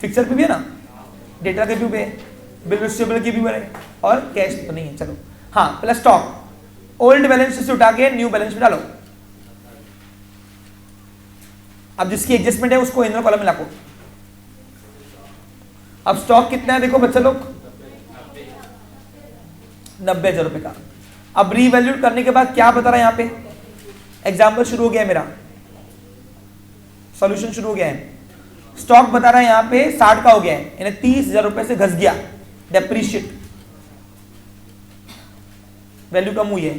फिक्सर पे भी है ना, डेटा के भी है, बिल रिसीवेबल की भी है, और कैश तो नहीं है। चलो, हाँ, पहला स्टॉक ओल्ड बैलेंस शीट से उठा के न्यू बैलेंस में डालो। अब जिसकी एडजस्टमेंट है उसको इनर कॉलम में लाओ। अब स्टॉक कितना है देखो बच्चा लोग, 90,000 रुपए का। अब रीवैल्यूट करने के बाद क्या बता रहा है यहाँ पे? एग्जाम्पल शुरू हो गया है मेरा, सॉल्यूशन शुरू हो गया है। स्टॉक बता रहा है यहाँ पे 60 का हो गया है, यानी 30,000 रुपए से घस गया, डेप्रीशिएट, वैल्यू कम हुई है।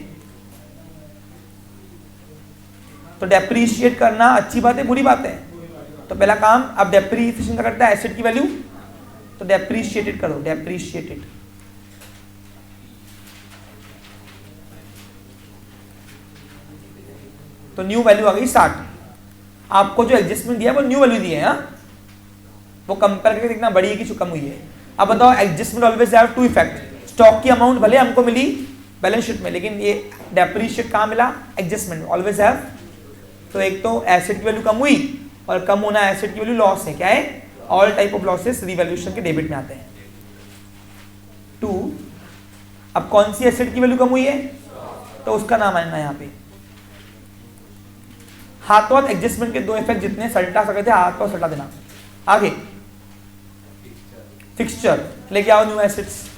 तो डेप्रीशिएट करना अच्छी बात है बुरी बात है? तो पहला काम, अब डेप्रीशिएशन का करता है एसेट की वैल्यू, तो डेप्रीशिएटेड करो, डेप्रीशिएटेड। तो न्यू वैल्यू आ गई 60। आपको जो एडजस्टमेंट दिया है वो न्यू वैल्यू दी है, हाँ? वो कंपेयर करके देखना बड़ी है कि कम हुई है। अब बताओ, adjustment always have to effect. Stock की अमाउंट भले हमको मिली बैलेंस शीट में, लेकिन ये डेप्रीशिएट कहाँ मिला? Adjustment always have. तो एक तो एसेट की वैल्यू कम हुई, और कम होना एसेट की वैल्यू लॉस है। क्या है? All type of losses revaluation के डेबिट में आते हैं। 2, अब कौन सी एसेट की वैल्यू कम हुई है? तो उसका नाम आएगा यहाँ पे। हाथों हाथ एडजस्टमेंट के दो इफेक्ट जितने सल्टा सके थे, हाथ पर सल्टा देना। आगे फिक्सचर लेके आओ, न्यू एसेट्स।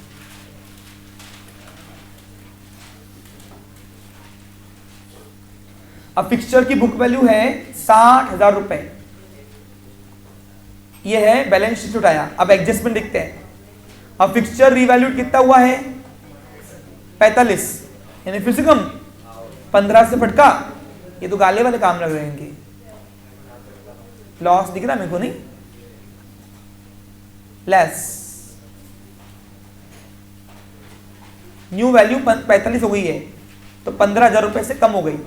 अब फिक्सचर की बुक वैल्यू है 60,000 रुपए, ये है बैलेंस शीट उठाया। अब एडजस्टमेंट देखते हैं। अब फिक्सचर रीवैल्यूड कितना हुआ है? 45, यानी फिर से कम, 15 से फटका। ये तो गाले वाले काम लग रहे हैं इनके। लॉस दिख रहा मेरे को? नहीं, लेस। न्यू वैल्यू 45 हो गई है, तो 15,000 रुपए से कम हो गई।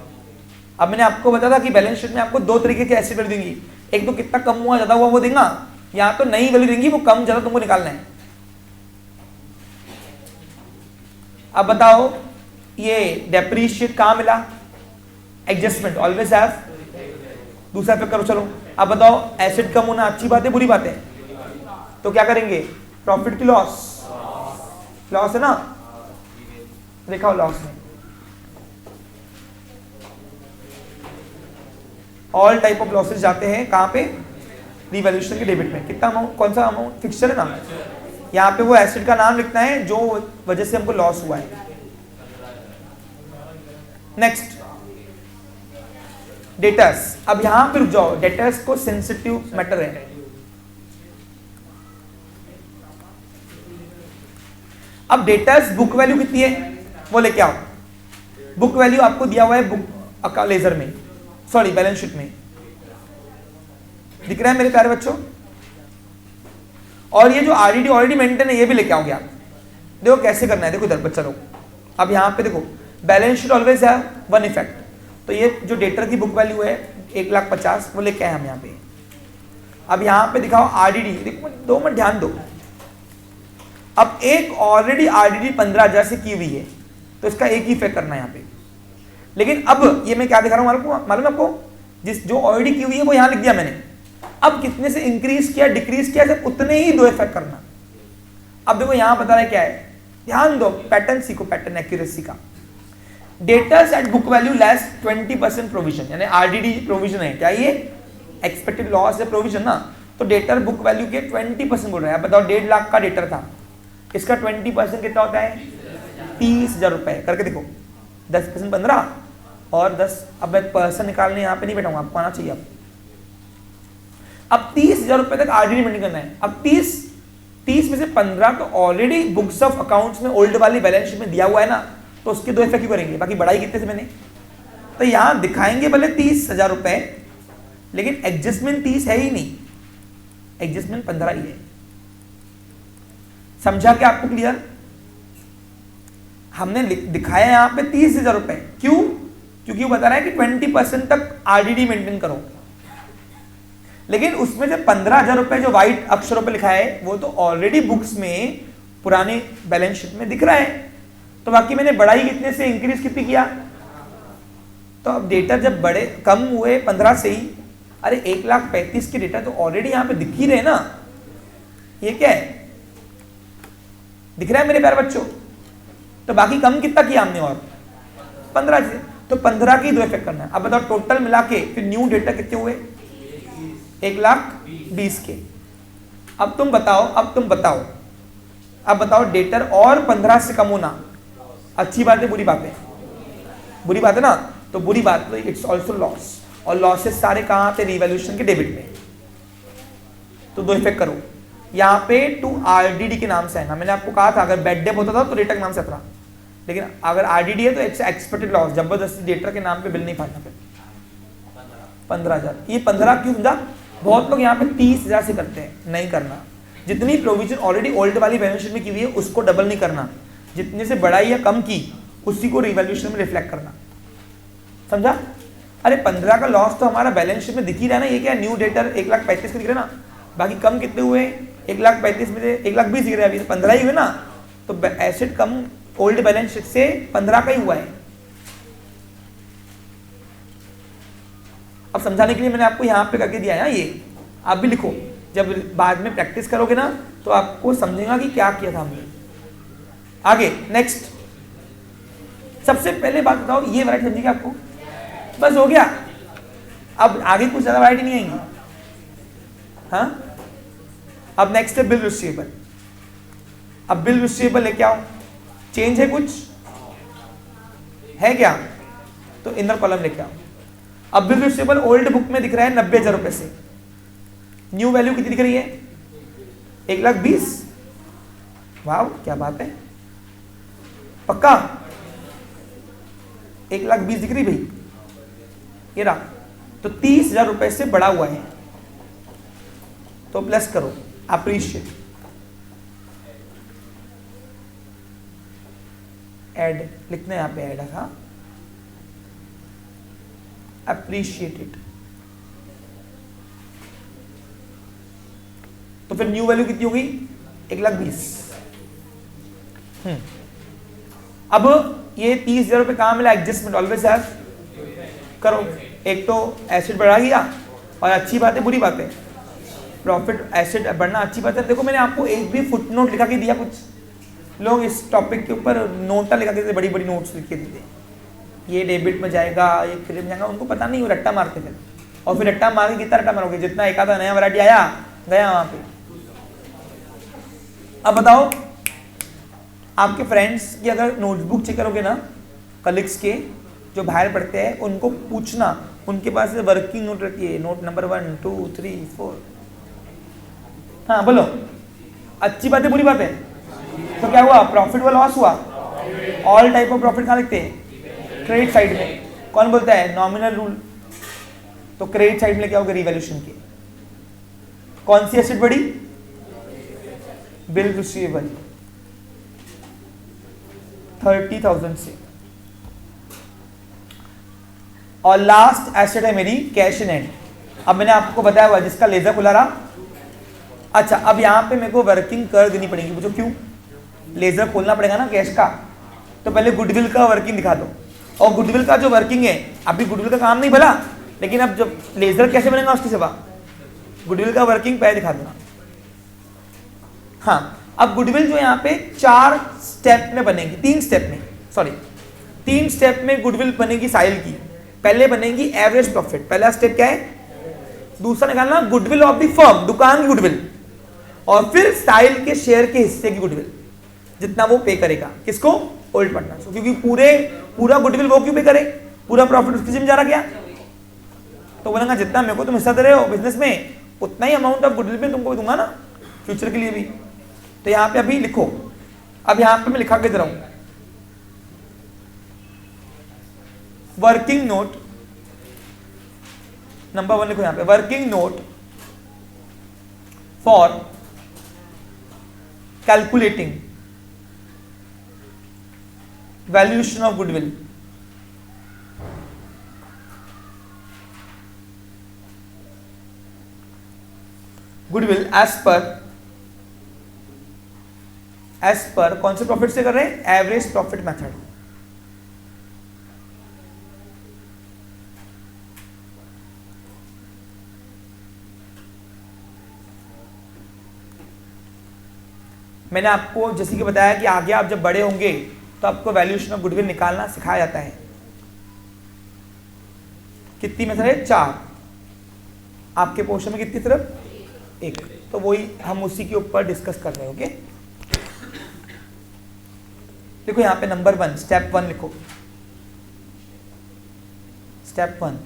अब मैंने आपको बताया था कि बैलेंस शीट में आपको दो तरीके के एसेट वैल्यू देंगी, एक तो कितना कम हुआ ज्यादा हुआ वो देगा, या तो नई वैल्यू देंगी, वो कम ज्यादा तुमको निकालना है। अब बताओ, ये डेप्रीशिएट कहाँ मिला? Adjustment always have. दूसरा पे करो। चलो, अब बताओ, एसेट कम होना अच्छी बात है बुरी बात है? तो क्या करेंगे? प्रॉफिट की लॉस, लॉस है ना, देखा लॉस में ऑल टाइप ऑफ लॉसेस जाते हैं कहाँ पे? रिवैल्यूएशन के डेबिट में। कितना अमाउंट, कौन सा अमाउंट? फिक्सचर है ना, यहाँ पे वो एसेट का नाम लिखना है जो वजह से हमको लॉस हुआ है। Next, debtors. अब यहां पे रुक जाओ, डेटर्स को सेंसिटिव मैटर है। अब डेटर्स बुक वैल्यू कितनी है वो लेके आओ। बुक वैल्यू आपको दिया हुआ है बुक लेजर में, सॉरी बैलेंस शीट में, दिख रहा है मेरे प्यारे बच्चों? और ये जो आरडीडी ऑलरेडी मेंटेन है ये भी लेके आओगे आप। देखो कैसे करना है, देखो इधर बच्चा लोग। अब यहाँ पे देखो, बैलेंस शीट ऑलवेज है वन इफेक्ट। तो ये जो डेटर की बुक वैल्यू है 1,50,000 वो लेके आए हम यहाँ पे। अब यहाँ पे दिखाओ आरडीडी, देखो 2 मिनट ध्यान दो। अब एक ऑलरेडी आरडीडी 15,000 से की हुई है, तो इसका एक ही इफेक्ट करना है यहाँ पे। लेकिन अब ये मैं क्या दिखा रहा हूँ मालूम है आपको, जिस जो ऑलरेडी की हुई है वो यहाँ लिख दिया मैंने। अब कितने से इंक्रीज किया डिक्रीज किया, सिर्फ उतने ही दो इफेक्ट करना। अब देखो यहाँ बता रहा है क्या है, ध्यान दो, पैटर्न सीखो, पैटर्न एक्यूरेसी का। Debtors at book value less 20% provision, यानी आरडीडी प्रोविजन है क्या, ये एक्सपेक्टेड लॉस है प्रोविजन ना, तो डेटर बुक वैल्यू के 20% बोल रहा है। बताओ 1.5 लाख का डेटर था, इसका 20% कितना होता है, 30,000 रुपए। करके देखो, 10% 15 और 10। अब मैं पर्सन निकालने यहाँ पे नहीं बैठाऊंगा, आपको आना चाहिए। अब 30,000 रुपए तक आरडीडी मेंटेन करना है। अब 30 में से 15 तो ऑलरेडी बुक्स ऑफ अकाउंट्स में ओल्ड वाली बैलेंस शीट में दिया हुआ है ना, तो उसके दो इफेक्ट क्यों करेंगे, बाकी बढ़ाई कितने से मैंने, तो यहां दिखाएंगे भले 30,000 रुपए, लेकिन एडजस्टमेंट 30 है ही नहीं, एडजस्टमेंट 15 ही है। समझा क्या आपको क्लियर? हमने दिखाया यहां पे 30,000 रुपए, क्यों? क्योंकि वो बता रहा है कि 20% तक आरडीडी मेंटेन करो, लेकिन उसमें से 15,000 रुपए जो व्हाइट अक्षरों पे लिखा है वो तो ऑलरेडी बुक्स में पुराने बैलेंस शीट में दिख रहा है, तो बाकी मैंने बढ़ाई कितने से, इंक्रीज कितनी किया, तो अब डेटा जब बड़े कम हुए 15 से ही, अरे 1,35,000 के डेटा तो ऑलरेडी यहां पे दिख ही रहे ना, ये क्या है, दिख रहा है मेरे प्यारे बच्चों, तो बाकी कम कितना किया हमने, और 15 से, तो 15 की दो इफेक्ट करना है। अब बताओ टोटल मिला के फिर न्यू डेटा कितने हुए, 1,20,000 के। अब तुम बताओ डेटर और 15 से कम होना अच्छी बात है बुरी बात है, बुरी बात है ना, तो बुरी बात तो इट्स ऑल्सो लॉस, और लॉसेस सारे कहां थे, रिवैल्यूएशन के डेबिट में, तो दो इफेक्ट करो। यहाँ पे टू आरडीडी के नाम से है ना, मैंने आपको कहा था अगर बैड डेट होता था तो डेटर के नाम से आता, लेकिन अगर आरडीडी है तो इट्स एक्सपेक्टेड लॉस, जबरदस्ती डेटर के नाम पे बिल नहीं फाड़ना। फिर 15,000, ये 15 क्यों समझा, बहुत लोग यहाँ पे 30,000 से करते हैं, नहीं करना। जितनी प्रोविजन ऑलरेडी ओल्ड वाली बैलेंस शीट में की हुई है उसको डबल नहीं करना, जितने से बढ़ाई या कम की उसी को रिवैल्यूएशन में रिफ्लेक्ट करना, समझा? अरे 15 का लॉस तो हमारा बैलेंस शीट में दिख ही रहा है ना, ये क्या न्यू डेटर 1,35,000 का दिख रहा है ना, बाकी कम कितने हुए, 1,35,000 में से 1,20,000 दिख रहा है, अभी तो 15 ही हुए ना, तो एसेट कम ओल्ड बैलेंस शीट से 15 का ही हुआ है। अब समझाने के लिए मैंने आपको यहाँ पे करके दिया है ना, ये आप भी लिखो, जब बाद में प्रैक्टिस करोगे ना तो आपको समझेगा कि क्या किया था हमने। आगे नेक्स्ट, सबसे पहले बात बताओ, ये वैरायटी समझिए आपको, बस हो गया, अब आगे कुछ ज्यादा वैरायटी नहीं आएंगी। हाँ, अब नेक्स्ट है बिल रिसीवेबल। अब बिल रिसीवेबल लेके आओ, चेंज है कुछ है क्या, तो इनर कॉलम लेके आओ। अब बिल रिसीवेबल ओल्ड बुक में दिख रहा है 90,000 रुपए से, न्यू वैल्यू कितनी दिख रही है, 1,20,000। वाह क्या बात है, पक्का 1,20,000 दिख रही भाई, ये रहा, तो 30,000 रुपए से बढ़ा हुआ है, तो प्लस करो, अप्रिशिएट, ऐड लिखना है यहाँ पे, ऐड था, अप्रिशिएटेड, तो फिर न्यू वैल्यू कितनी होगी, 1,20,000। अब ये 30,000 रुपए कहां मिला, एडजस्टमेंट ऑलवेज हैव करो, एक तो एसेट बढ़ा गया, और अच्छी बात है बुरी बात है, प्रॉफिट एसेट बढ़ना अच्छी बात है। देखो मैंने आपको एक भी फुटनोट लिखा के दिया, कुछ लोग इस टॉपिक के ऊपर नोटा लिखा के देते, बड़ी बड़ी नोट्स लिख के देते, ये डेबिट में जाएगा, ये क्रेडिट में जाएगा, उनको पता नहीं, वो रट्टा मारते फिर, और फिर रट्टा मार के कितना रट्टा मारोगे, जितना एक आधा नया वैरायटी आया गया वहां पे। अब बताओ, आपके फ्रेंड्स की अगर नोटबुक चेक करोगे ना, कलीग्स के जो बाहर पढ़ते हैं, उनको पूछना, उनके पास वर्किंग नोट रहती है, नोट नंबर 1 2 3 4। हाँ बोलो, अच्छी बात है बुरी बात है, तो क्या हुआ, प्रॉफिट व लॉस हुआ, ऑल टाइप ऑफ प्रॉफिट कहाँ लिखते हैं, क्रेडिट साइड में। कौन बोलता है, नॉमिनल रूल, तो क्रेडिट साइड में क्या होगा, रिवैल्यूएशन की। कौन सी एसेट बढ़ी, बिल रिसीवेबल 30,000 से, और लास्ट एसेट है मेरी कैश इन हैंड। अब मैंने आपको बताया हुआ जिसका लेजर खुला रहा। अच्छा, अब यहां पे मेरे को वर्किंग कर देनी पड़ेगी, पूछो क्यों, लेजर खोलना पड़ेगा ना कैश का, तो पहले गुडविल का वर्किंग दिखा दो। और गुडविल का जो वर्किंग है, अभी गुडविल का काम नहीं भला, लेकिन अब जब लेजर कैसे बनेगा उसकी सेवा, गुडविल का वर्किंग पहले दिखा देना। हाँ, अब गुडविल जो यहाँ पे 4 स्टेप में बनेगी, 3 स्टेप में, सॉरी 3 स्टेप में गुडविल बनेगी साहिल की। पहले बनेगी एवरेज प्रॉफिट, पहला स्टेप क्या है, दूसरा निकालना गुडविल ऑफ द फर्म, दुकान की गुडविल, और फिर साहिल के शेयर के हिस्से की गुडविल, जितना वो पे करेगा किसको, ओल्ड पार्टनर। क्योंकि पूरा गुडविल वो क्यों पे करे, पूरा प्रॉफिट उसकी जिम्मे जा रहा क्या, तो बोलेगा जितना मेरे को तुम हिस्सा दे रहे हो बिजनेस में, उतना ही अमाउंट ऑफ गुडविल में तुमको भी दूंगा ना फ्यूचर के लिए भी। तो यहाँ पे अभी लिखो, अब यहाँ पे मैं लिखा के दे रहा हूं, वर्किंग नोट नंबर 1 लिखो यहाँ पे, working note for calculating valuation of goodwill. Goodwill as per कौन से प्रॉफिट से कर रहे हैं, एवरेज प्रॉफिट मेथड। मैंने आपको जैसे कि बताया कि आगे आप जब बड़े होंगे तो आपको वैल्यूएशन ऑफ गुडविल निकालना सिखाया जाता है। कितनी मेथड है, 4, आपके पोर्शन में कितनी, सिर्फ 1, तो वही हम उसी के ऊपर डिस्कस कर रहे हैं। ओके, देखो यहाँ पे नंबर 1 स्टेप 1 लिखो, स्टेप 1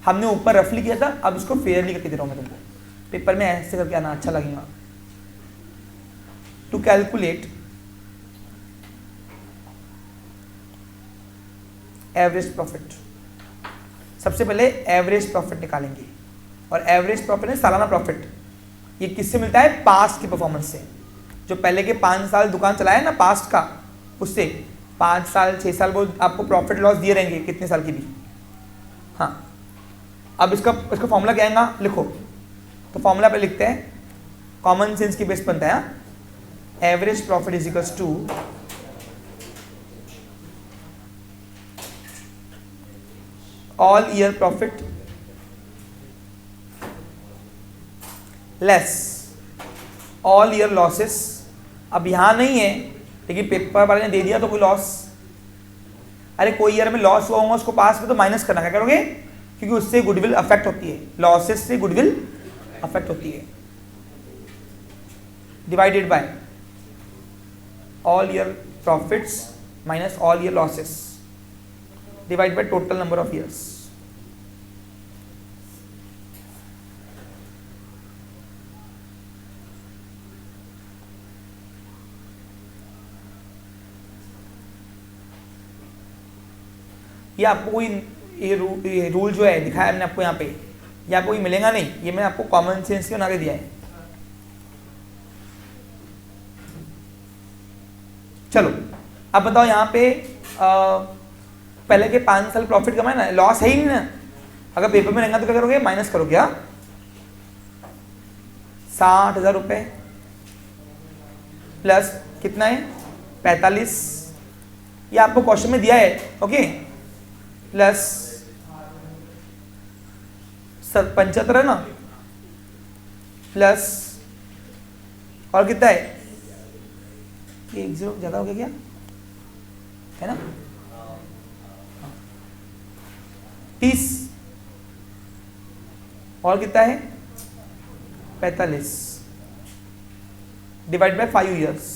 हमने ऊपर रफली किया था, अब इसको फेयरली करके दे रहा हूं मैं तुमको, पेपर में ऐसे करके आना अच्छा लगेगा। टू कैलकुलेट एवरेज प्रॉफिट, सबसे पहले एवरेज प्रॉफिट निकालेंगे, और एवरेज प्रॉफिट है सालाना प्रॉफिट। ये किससे मिलता है, पास्ट की परफॉर्मेंस से, जो पहले के 5 साल दुकान चलाए ना पास्ट का, उससे 5 साल 6 साल वो आपको प्रॉफिट लॉस दिए रहेंगे कितने साल की भी। हाँ, अब इसका फॉर्मूला क्या आएगा, लिखो, तो फॉर्मूला पे लिखते हैं, कॉमन सेंस की बेस बनता है, average profit is equals to all year profit less all year losses. अब यहां नहीं है, लेकिन पेपर वाले ने दे दिया तो कोई लॉस, अरे कोई ईयर में लॉस हुआ होगा उसको पास में तो माइनस करना, क्या करोगे, क्योंकि उससे गुडविल अफेक्ट होती है, लॉसेस से गुडविल अफेक्ट होती है, divided by all year profits minus all year losses divide by total number of years. ये आपको कोई ये रूल जो है दिखाया मैंने आपको यहाँ पे, ये आपको कोई मिलेगा नहीं, ये मैंने आपको कॉमन सेंस के बना के दिया है। चलो अब बताओ यहाँ पे पहले के 5 साल प्रॉफिट कमाए ना, लॉस है ही नहीं ना, अगर पेपर में रहेगा तो क्या करोगे, माइनस करोगे। क्या 60,000 रुपये प्लस कितना है 45, ये आपको क्वेश्चन में दिया है, ओके, प्लस 75 है ना, प्लस और कितना है, ये 1 0 ज्यादा हो गया क्या है ना, 30 और कितना है 45 डिवाइड बाय 5 ईयर्स,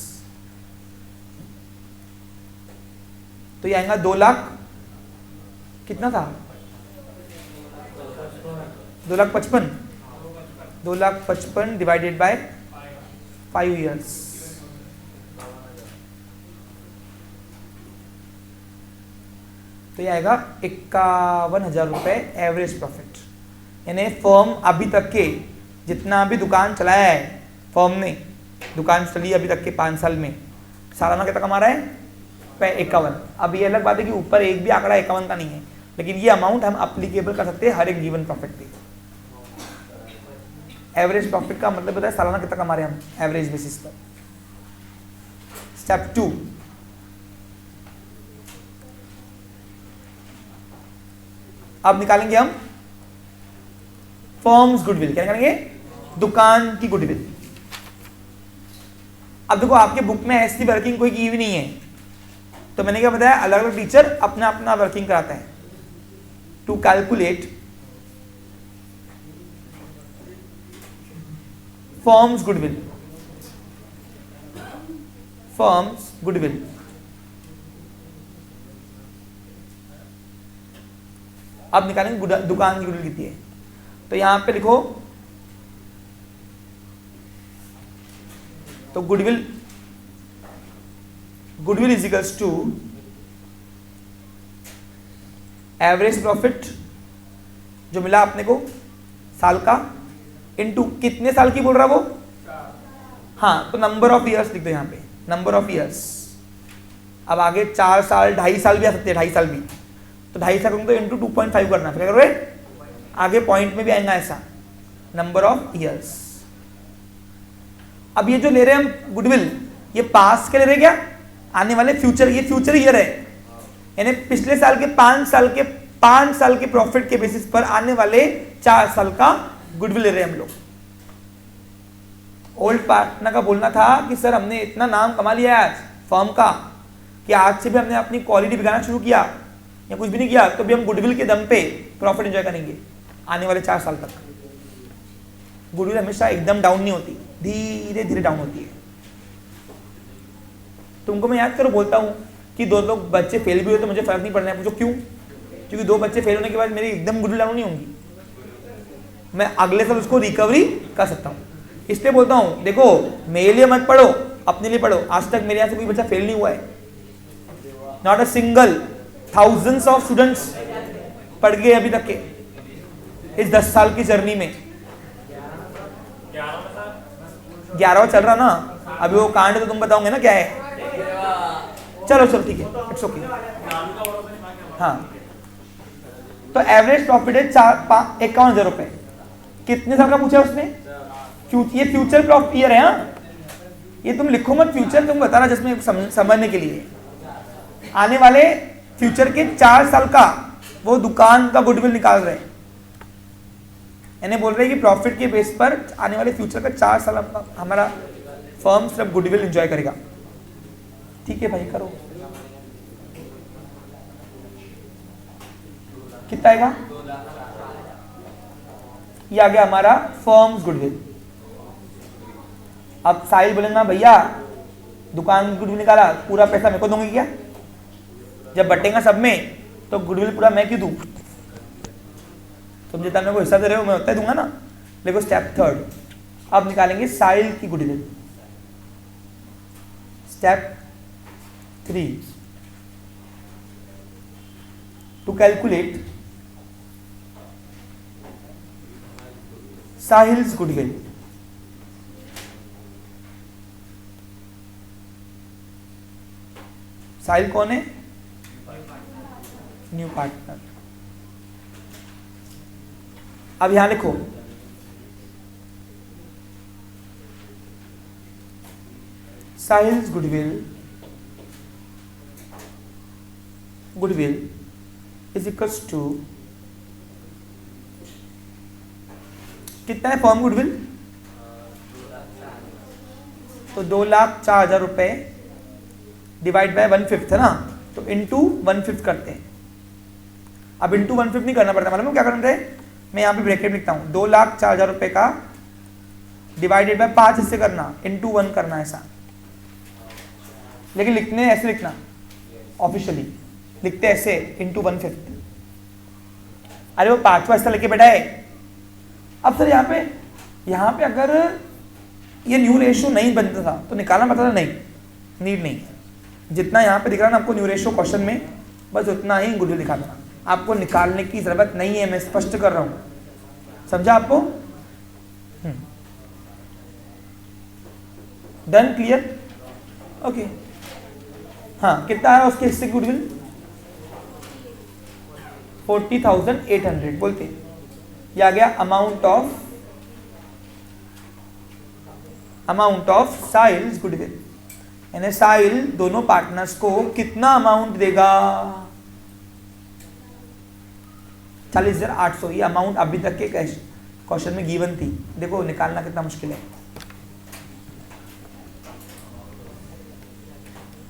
तो ये आएगा 2 लाख, कितना था 2,55,000, 2,55,000 डिवाइडेड बाय 5 ईयर्स, तो ये आएगा 51,000 रुपये एवरेज प्रॉफिट। यानी फर्म अभी तक के जितना भी दुकान चलाया है, फर्म ने दुकान चली अभी तक के 5 साल में, सालाना कितना कमा रहा है 51। अब ये अलग बात है कि ऊपर एक भी आंकड़ा 51 का नहीं है, लेकिन ये अमाउंट हम अप्लीकेबल कर सकते हैं हर एक गिवन प्रॉफिट पे। एवरेज प्रॉफिट का मतलब होता है सालाना कितना कमा रहे हैं हम एवरेज बेसिस पर। स्टेप 2, अब निकालेंगे हम फर्म्स गुडविल। क्या निकालेंगे? दुकान की गुडविल। अब देखो आपके बुक में ऐसी वर्किंग कोई की भी नहीं है, तो मैंने क्या बताया, अलग अलग टीचर अपना अपना वर्किंग कराता है। To calculate firm's goodwill, firm's goodwill, अब निकालेंगे दुकान की गुडविल कितनी है। तो यहां पे लिखो, तो goodwill is equals to average profit जो मिला अपने को साल का, इनटू कितने साल की बोल रहा वो, हाँ, तो नंबर ऑफ ईयर्स लिख दो यहां पे, नंबर ऑफ ईयर्स। अब आगे 4 साल 2.5 साल भी आ सकते हैं, 2.5 साल भी, तो 2.5 साल तो इंटू 2.5 करना, फिर करोगे आगे पॉइंट में भी आएगा ऐसा, नंबर ऑफ ईयर्स। अब ये जो ले रहे हैं हम गुडविल, ये पास के ले रहे हैं क्या, आने वाले फ्यूचर, ये फ्यूचर ईयर है, यानी पिछले साल के 5 साल के प्रॉफिट के बेसिस पर आने वाले 4 साल का गुडविल ले रहे हैं हम लोग। ओल्ड पार्टनर का बोलना था कि सर हमने इतना नाम कमा लिया है आज फर्म का कि आज से भी हमने अपनी क्वालिटी बिगाड़ना शुरू किया या कुछ भी नहीं किया, तो भी हम गुडविल के दम पे प्रॉफिट एंजॉय करेंगे आने वाले 4 साल तक। गुडविल हमेशा एकदम डाउन नहीं होती, धीरे धीरे डाउन होती है। तुमको मैं याद करो बोलता हूँ कि 2 लोग बच्चे फेल भी हुए तो मुझे फर्क नहीं पड़ना है, पूछो क्यों? क्योंकि 2 बच्चे फेल होने के बाद मेरी एकदम गुडविल डाउन नहीं होंगी, मैं अगले साल उसको रिकवरी कर सकता हूँ। इसलिए बोलता हूँ देखो, मेरे लिए मत पढ़ो, अपने लिए पढ़ो। आज तक मेरे यहाँ से कोई बच्चा फेल नहीं हुआ है, not a single, thousands of students पढ़ गए अभी तक के इस 10 साल की जर्नी में। 11वां चल रहा ना अभी, वो कांड तो तुम बताओगे ना क्या है। चलो ठीक है, इट्स ओके। हाँ, तो एवरेज प्रॉफिट है 51,000 रुपए। कितने साल का पूछा उसने? ये फ्यूचर प्रॉफिट ईयर है। हाँ, ये तुम लिखो मत फ्यूचर, तुम बता रहा जिसमें समझने के लिए। आने वाले फ्यूचर के 4 साल का वो दुकान का गुडविल निकाल रहे हैं, यानी बोल रहे हैं कि प्रॉफिट के बेस पर आने वाले फ्यूचर का 4 साल हमारा फर्म सिर्फ गुडविल एंजॉय करेगा। ठीक है भाई, करो। कितना आएगा? ये आ गया हमारा फर्म्स गुडविल। अब साहिल बोलेगा भैया दुकान गुडविल निकाला, पूरा पैसा मेरे को दोगे क्या? जब बटेगा सब में तो गुडविल पूरा मैं क्यों दूं? तुम जितना मेरे को हिस्सा दे रहे हो मैं उतना ही दूंगा ना। देखो स्टेप 3, अब निकालेंगे साहिल की goodwill. Step 3, to calculate Sahil's goodwill. Sahil कौन है? New partner. अब यहां लिखो Sahil's goodwill is equals to, कितना है फर्म गुडविल? तो 2,04,000 रुपए डिवाइड बाय 1/5 है ना, तो इंटू 1/5 करते हैं। अब इंटू 1/5 नहीं करना पड़ता, मालूम क्या करना है? मैं यहाँ पे ब्रैकेट लिखता हूँ, 2,04,000 रुपए का डिवाइडेड बाय 5 हिस्से करना, इंटू 1 करना ऐसा। लेकिन लिखने ऐसे लिखना, ऑफिशियली लिखते ऐसे, इंटू 1/5। अरे वो 5वां हिस्सा लेके बैठा है। अब सर यहाँ पे अगर ये न्यू रेशियो नहीं बनता था तो निकालना पड़ता था? नहीं, नीड नहीं। जितना यहाँ पे दिख रहा है ना आपको न्यू रेशियो क्वेश्चन में, बस उतना ही गुडविल दिखा देना, आपको निकालने की जरूरत नहीं है। मैं स्पष्ट कर रहा हूँ, समझा आपको? Done, clear, okay. हाँ, कितना आया उसके हिस्से की गुडविल? 40,800 बोलते। ये आ गया अमाउंट ऑफ साहिल्स गुडविल। यानी साहिल दोनों पार्टनर्स को कितना अमाउंट देगा? 40,800। ये अमाउंट अभी तक के क्वेश्चन में गिवन थी। देखो निकालना कितना मुश्किल है।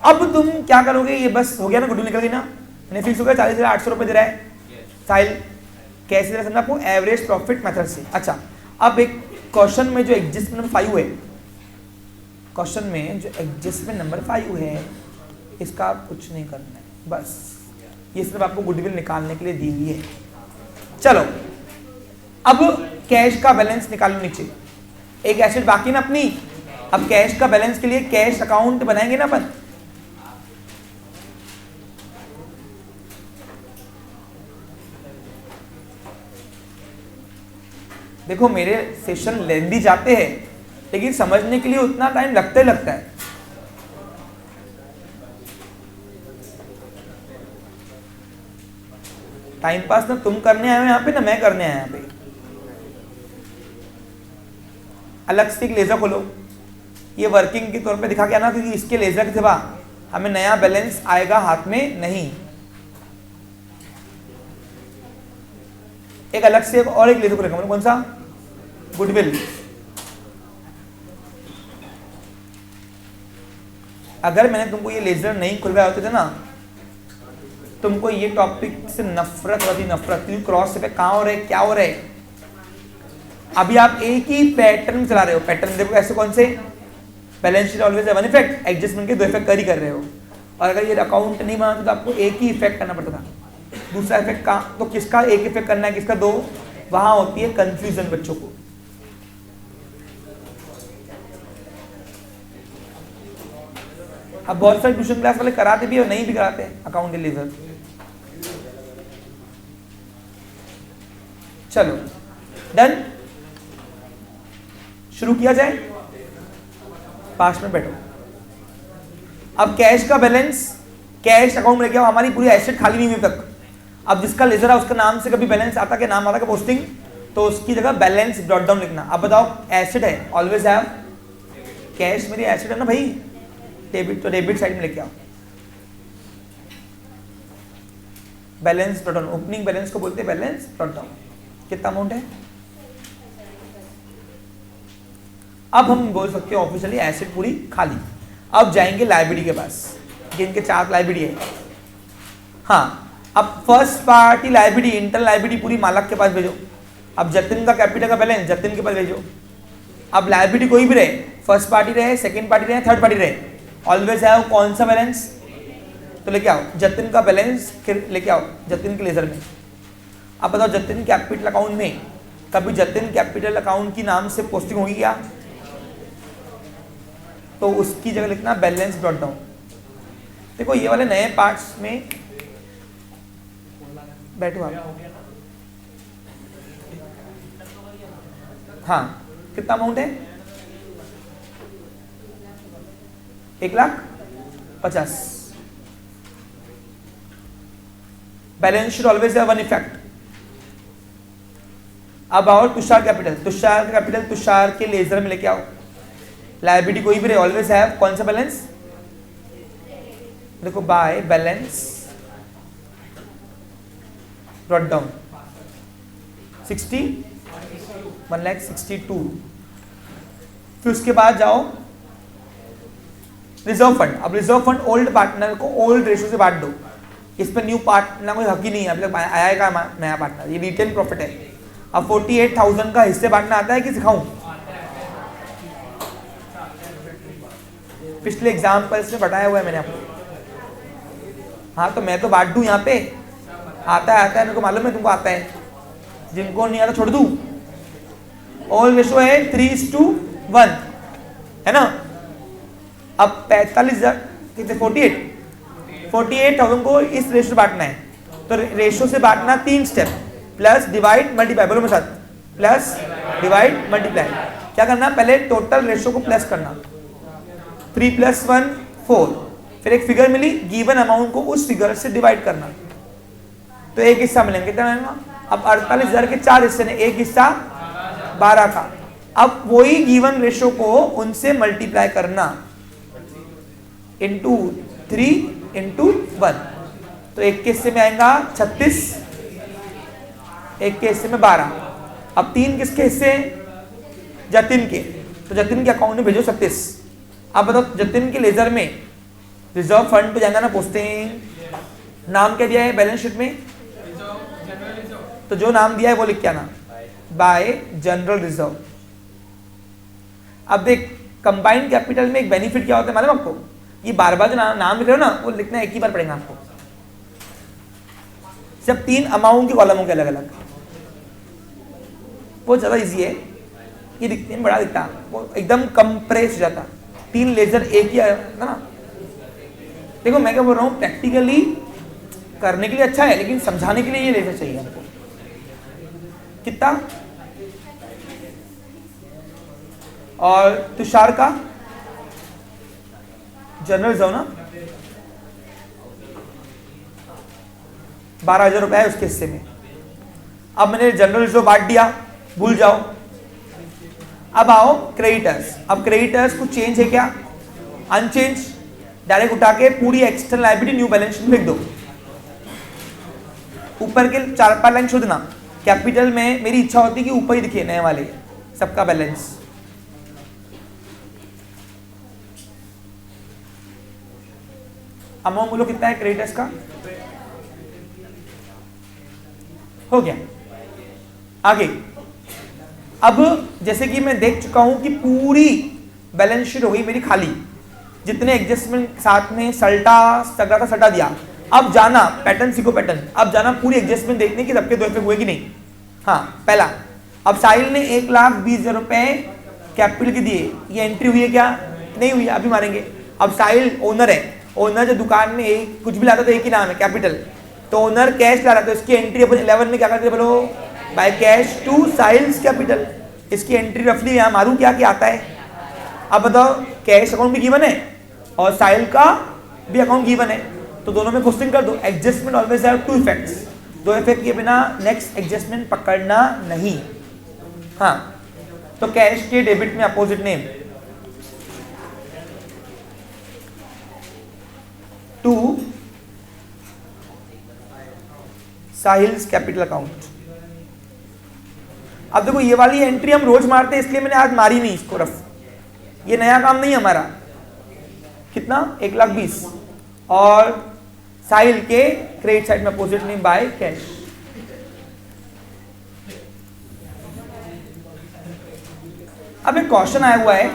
अब तुम क्या करोगे? ये बस हो गया ना, गुड्डू निकल गई ना, यानी फिक्स हो गया 40,800 रुपए दे रहा है साहिल। कैसे दे रहा है आपको? एवरेज प्रॉफिट मेथड से। अच्छा, अब एक क्वेश्चन में जो एडजस्टमेंट नंबर 5 है, क्वेश्चन में जो एडजस्टमेंट नंबर 5 है, इसका आप कुछ नहीं करना है, बस ये सिर्फ आपको गुडविल निकालने के लिए दी हुई है। चलो अब कैश का बैलेंस निकालो नीचे। एक एसेट बाकी ना अपनी, अब कैश का बैलेंस के लिए कैश अकाउंट बनाएंगे ना अपन। देखो मेरे सेशन लेंदी जाते हैं, लेकिन समझने के लिए उतना टाइम लगता ही लगता है। टाइम पास ना तुम करने आए हो यहाँ पे, ना मैं करने आया यहाँ पे। अलग से एक लेजर खोलो, ये वर्किंग के तौर पे दिखा के आना, क्योंकि इसके लेजर के सिवा हमें नया बैलेंस आएगा हाथ में नहीं। एक अलग से और एक लेजर खोलेगा, कौन सा? गुडविल। अगर मैंने तुमको ये लेजर नहीं खुलवाए होते थे ना, तुमको ये टॉपिक से नफरत होती, नफरत। क्योंकि क्रॉस पे कहाँ हो रहे, क्या हो रहे। अभी आप एक ही पैटर्न चला रहे हो। पैटर्न देखो ऐसे कौन से? Balance sheet always one effect, adjustment के 2 इफेक्ट कर रहे हो। और अगर ये अकाउंट नहीं बनाते तो आपको एक ही इफेक्ट करना पड़ता था। दूसरा इफेक्ट का तो किसका एक इफेक्ट करना है, किसका 2? वहां होती है कंफ्यूजन बच्चों को। अब बहुत सारे ट्यूशन क्लास वाले कराते भी और नहीं भी कराते हैं अकाउंट के लेजर। चलो डन, शुरू किया जाए। पास में बैठो। अब कैश का बैलेंस, कैश अकाउंट में लेके आओ। हमारी पूरी एसेट खाली नहीं हुई तक। अब जिसका लेजर है उसका नाम से कभी बैलेंस आता क्या, नाम आता क्या पोस्टिंग, तो उसकी जगह बैलेंस डॉट डाउन लिखना। अब बताओ एसेट है, ऑलवेज हैव कैश, मेरी एसेट है ना भाई, डेबिट तो डेबिट साइड में लेके आओ। Balance dot down, opening balance को बोलते हैं बैलेंस डॉट डाउन। कितना अमाउंट है? अब हम बोल सकते हैं ऑफिशियली एसेट पूरी खाली। अब जाएंगे लाइबिलिटी के पास, जिनके 4 लाइबिलिटी है। हाँ, अब first party liability, internal liability पूरी मालक के पास भेजो। अब जतिन का कैपिटल का बैलेंस जतिन के पास भेजो। अब लाइबिलिटी कोई भी रहे, फर्स्ट पार्टी रहे, सेकंड पार्टी रहे, थर्ड पार्टी रहे, ऑलवेज है कौन सा बैलेंस, तो लेके आओ जतिन का बैलेंस, लेके आओ जतिन के लेजर में। अब बताओ जतिन कैपिटल अकाउंट में कभी जतिन कैपिटल अकाउंट की नाम से पोस्टिंग होगी क्या, तो उसकी जगह लिखना बैलेंस डॉट डाउन। देखो ये वाले नए पार्ट्स में बैठो आप। हाँ, कितना अमाउंट है? 1,50,000। Balance should always have one effect. अब आओ तुषार कैपिटल, तुषार कैपिटल तुषार के लेजर में लेके आओ। लायबिलिटी कोई भी रहे, ऑलवेज हैव कौन सा बैलेंस, देखो बाय बैलेंस डॉट डाउन 1,62,000। फिर उसके बाद जाओ रिजर्व फंड। अब रिजर्व फंड ओल्ड पार्टनर को ओल्ड रेशियो से बांट दो। इस पर न्यू पार्टनर कोई हक ही नहीं है, अभी तक आएगा नया पार्टनर, ये रिटेन प्रॉफिट है। अब 48,000 का हिस्से बांटना आता है कि सिखाऊं? पिछले एग्जाम्पल्स में बताया हुआ है मैंने आपको। हाँ तो मैं तो बांट दूं, यहाँ पे आता है मेरे को मालूम है तुमको आता है, जिनको नहीं आता छोड़ दूं। ऑल रेशो है 3:1 है ना। अब 45,000 कितने 48,000 को इस रेशो बांटना है, तो रेशो से बांटना 3 स्टेप, प्लस डिवाइड मल्टीप्लाई, बोलो मेरे साथ, प्लस डिवाइड मल्टीप्लाई। क्या करना, पहले टोटल रेशो को प्लस करना, 3 + 1 4, फिर एक फिगर मिली, गिवन अमाउंट को उस फिगर से डिवाइड करना, तो एक हिस्सा मिलेंगे, कितना मिलेगा। अब 48,000 के 4 हिस्से ने, एक हिस्सा 12 का। अब वही गिवन रेशो को उनसे मल्टीप्लाई करना, इंटू 3 इंटू 1, तो एक के हिस्से में आएगा 36, एक के हिस्से में 12। अब 3 किसके हिस्से? जतिन के, तो जतिन के अकाउंट में भेजो 36। अब बताओ जतिन के लेजर में रिजर्व फंड पे जाएगा ना पोस्टिंग, नाम क्या दिया है बैलेंस शीट में? तो जो नाम दिया है वो लिख के आना, बाय जनरल रिजर्व। अब देख कंबाइंड कैपिटल में एक बेनिफिट क्या होता है मालूम आपको? ये बार बार जो नाम लिख रहे हो ना वो लिखना एक ही बार पड़ेगा आपको, जब 3 अमाउंट के कॉलम होंगे अलग अलग, वो ज्यादा इजी है। ये दिखने में बड़ा दिखता, वो एकदम कंप्रेस हो जाता। 3 लेजर एक ही है ना। देखो मैं क्या बोल रहा हूँ, प्रैक्टिकली करने के लिए अच्छा है, लेकिन समझाने के लिए ये लेजर चाहिए हमको। कितना? और तुषार का जनरल रिजर्व ना 12,000 रुपए है उसके हिस्से में। अब मैंने जनरल रिजर्व बांट दिया, भूल जाओ। अब आओ क्रेडिटर्स। अब क्रेडिटर्स कुछ चेंज है क्या? अनचेंज। डायरेक्ट उठा के पूरी external liability new balance sheet में लिख दो। ऊपर के 4-5 लाइन छोड़ देना। कैपिटल में मेरी इच्छा होती है कि ऊपर ही दिखे नए वाले सबका बैलेंस। अमाउंट बोलो कितना है क्रेडिटर्स का? हो गया। आगे अब जैसे कि मैं देख चुका हूं कि पूरी बैलेंस शीट हो गई मेरी खाली, जितने एडजस्टमेंट साथ में सल्टा सगड़ा का सल्टा दिया। अब जाना पैटर्न सीखो पैटर्न। अब जाना पूरी एडजस्टमेंट देखने की सबके 2 इफेक्ट हुए कि नहीं। हाँ पहला, अब साहिल ने 1,20,000 रुपए कैपिटल के दिए, ये एंट्री हुई है क्या? नहीं हुई, अभी मारेंगे। अब साहिल ओनर है, ओनर जो दुकान में एक कुछ भी लाता तो एक ही नाम है कैपिटल, तो ओनर कैश ला रहा, तो इसकी एंट्री अपन 11 में क्या करते बोलो? By cash to Sahil's capital. इसकी एंट्री रफली यहाँ मारू क्या आता है? अब बताओ कैश अकाउंट भी गिवन है और साहिल का भी अकाउंट गिवन है, तो दोनों में क्वेश्चन कर दो। Adjustment always have 2 effects, 2 effect के बिना नेक्स्ट एडजस्टमेंट पकड़ना नहीं। हाँ तो कैश के डेबिट में opposite name to Sahil's capital account. अब देखो ये वाली एंट्री हम रोज मारते हैं, इसलिए मैंने आज मारी नहीं इसको रफ, ये नया काम नहीं है हमारा। कितना? 1,20,000 और साहिल के क्रेडिट साइड में अपोजिट नेम बाय कैश। अब एक क्वेश्चन आया हुआ है,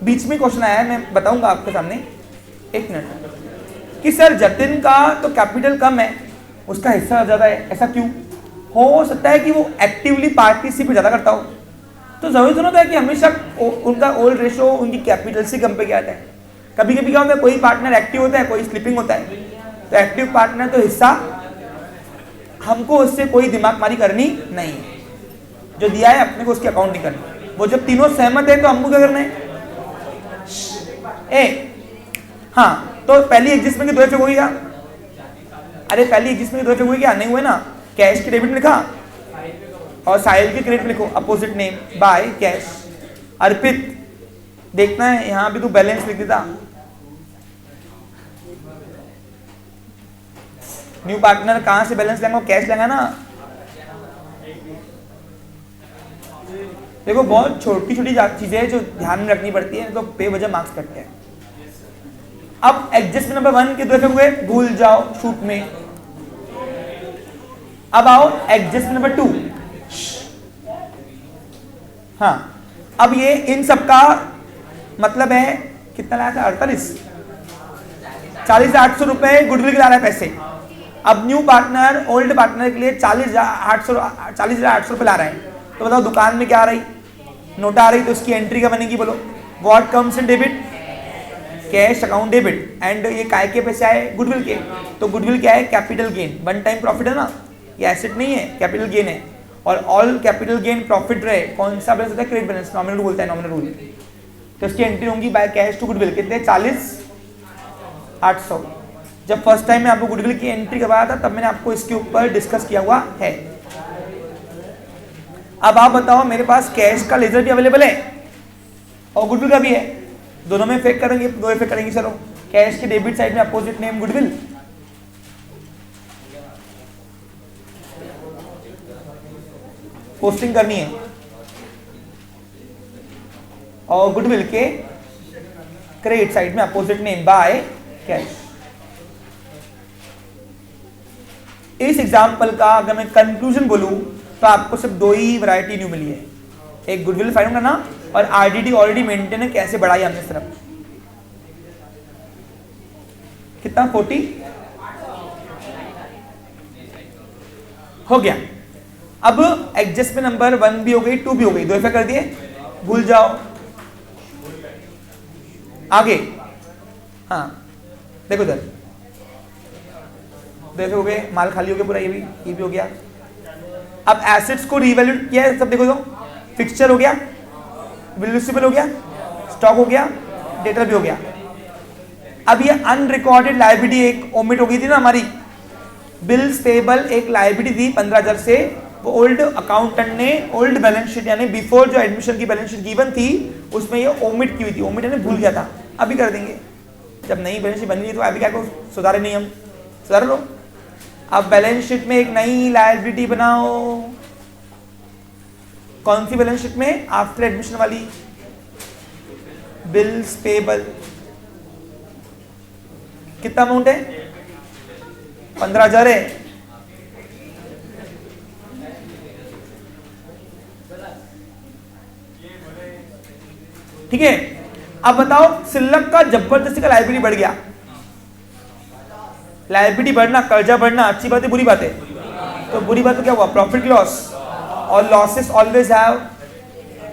बीच में क्वेश्चन आया है, मैं बताऊंगा आपके सामने, एक मिनट, कि सर जतिन का तो कैपिटल कम है, उसका हिस्सा ज्यादा है, ऐसा क्यों? हो सकता है कि वो एक्टिवली पार्टिसिपेट ज्यादा करता हो, तो जरूरी तो नहीं है कि हमेशा उनका ओल्ड रेशो उनकी कैपिटल से कम पे क्या आता है। कभी कभी क्या होता है, कोई पार्टनर एक्टिव होता है, कोई स्लीपिंग होता है, तो एक्टिव पार्टनर तो हिस्सा हमको उससे कोई दिमाग मारी करनी नहीं है, जो दिया है अपने को उसकी अकाउंट नहीं करनी। वो जब तीनों सहमत है तो हमको क्या करना है? हाँ तो पहली एडजस्टमेंट की 2 इफेक्ट हो गया। अरे पहली एडजस्टमेंट की 2 इफेक्ट हुई क्या? नहीं हुए ना। कैश के डेबिट में लिखा और साहिल के क्रेडिट में लिखो अपोजिट नेम बाय कैश। अर्पित देखना है यहां भी तू बैलेंस लिख देता। न्यू पार्टनर कहां से बैलेंस लेंगे? कैश लेंगे ना। देखो बहुत छोटी छोटी चीजें हैं जो ध्यान में रखनी पड़ती है, तो बेवजह मार्क्स कटते हैं। अब एडजस्टमेंट नंबर 1 के 2 इफेक्ट हुए, भूल जाओ शूट में। अब आओ एडजस्टमेंट नंबर 2। हाँ अब ये इन सबका मतलब है कितना लाया था? 40,800 रुपए गुडविल के ला रहा है पैसे। अब न्यू पार्टनर ओल्ड पार्टनर के लिए 40,800 रुपए ला रहा है, तो बताओ दुकान में क्या आ रही? नोटा आ रही, तो इसकी एंट्री क्या बनेगी बोलो? What comes in debit? Cash account debit. And ये काय के पैसे आए? गुडविल के, तो गुडविल क्या है? Capital gain, one time profit है ना, ये एसेट नहीं है, कैपिटल गेन है। और ऑल कैपिटल गेन प्रॉफिट रहे, कौन सा बैलेंस होता है? क्रेडिट बैलेंस, नॉमिनल बोलता है, नॉमिनल रूल। तो इसकी एंट्री होंगी बाय कैश टू गुडविल, कितने? 40,800। जब फर्स्ट टाइम मैं आपको गुडविल की एंट्री करवाया था तब मैंने आपको इसके ऊपर डिस्कस किया हुआ है। अब आप बताओ, मेरे पास कैश का लेजर भी अवेलेबल है और गुडविल का भी है, दोनों में इफेक्ट करेंगे, 2 इफेक्ट करेंगे। चलो कैश के डेबिट साइड में अपोजिट नेम गुडविल, पोस्टिंग करनी है, और गुडविल के क्रेडिट साइड में अपोजिट नेम बाय कैश। इस एग्जाम्पल का अगर मैं कंक्लूजन बोलूं तो आपको सिर्फ दो ही वैरायटी न्यू मिली है, एक गुडविल फाइंड करना और आरडीडी ऑलरेडी मेंटेन है, कैसे बढ़ाई हमने इस तरफ। कितना 40 हो गया। अब एडजस्टमेंट नंबर 1 भी हो गई, 2 भी हो गई, दो इफेक्ट कर दिए, भूल जाओ। आगे हाँ देखो इधर, देखो हो गए, माल खाली हो गया पूरा, ये भी हो गया। अब एसेट्स को रीवैल्यूट किया है सब, देखो तो फिक्सचर हो गया, रिसीवेबल हो गया, स्टॉक हो गया, डेटर भी हो गया। अब ये अनरिकॉर्डेड लायबिलिटी एक ओमिट हो गई थी ना हमारी, बिल्स पेबल एक लायबिलिटी थी 15,000 से, वो ओल्ड अकाउंटेंट ने ओल्ड बैलेंस शीट यानी बिफोर जो एडमिशन की बैलेंस शीट गिवन थी उसमें ये ओमिट की हुई थी, ओमिट यानी भूल गया था, अभी कर देंगे। जब नई बैलेंस शीट बनी तो अभी क्या को सुधारे नहीं, हम सुधार लो। अब बैलेंस शीट में एक नई लायबिलिटी बनाओ, कौन सी बैलेंस शीट में? आफ्टर एडमिशन वाली, बिल्स पेबल। कितना अमाउंट है? 15,000 है। ठीक है, अब बताओ सिल्लक का जबरदस्ती का लायबिलिटी बढ़ गया। लायबिलिटी बढ़ना, कर्जा बढ़ना अच्छी बात है बुरी बात है? तो बुरी बात तो क्या हुआ? प्रॉफिट लॉस, और losses always have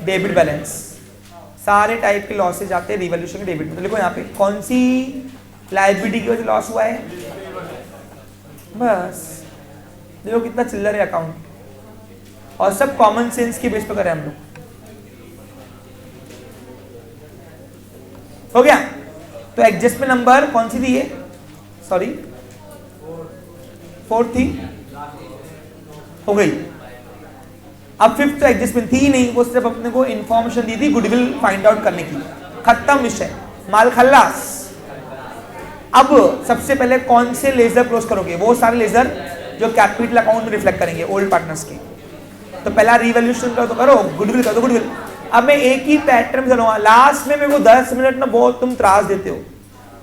debit balance. सारे टाइप के लॉसेज आते हैं रिवॉल्यूशन के डेबिट में। तो देखो यहाँ पे कौन सी लायबिलिटी की वजह से लॉस हुआ है, बस देखो कितना चिल्लर है अकाउंट, और सब कॉमन सेंस के बेस पर करें हम लोग। हो गया? तो एडजस्टमेंट नंबर कौन सी थी ये? सॉरी 4 थी, हो गई। अब 5th तो एडजस्टमेंट थी ही नहीं, वो सिर्फ अपने को इंफॉर्मेशन दी थी गुडविल फाइंड आउट करने की, खत्म विषय, माल खल्लास। अब सबसे पहले कौन से लेजर क्लोज करोगे? वो सारे लेजर जो कैपिटल अकाउंट में रिफ्लेक्ट करेंगे ओल्ड पार्टनर्स के। तो पहला रिवैल्यूएशन का तो करो, गुडविल कर दो गुडविल। अब मैं एक ही पैटर्न चलूंगा, लास्ट में मेरे को 10 मिनट में बहुत तुम त्रास देते हो,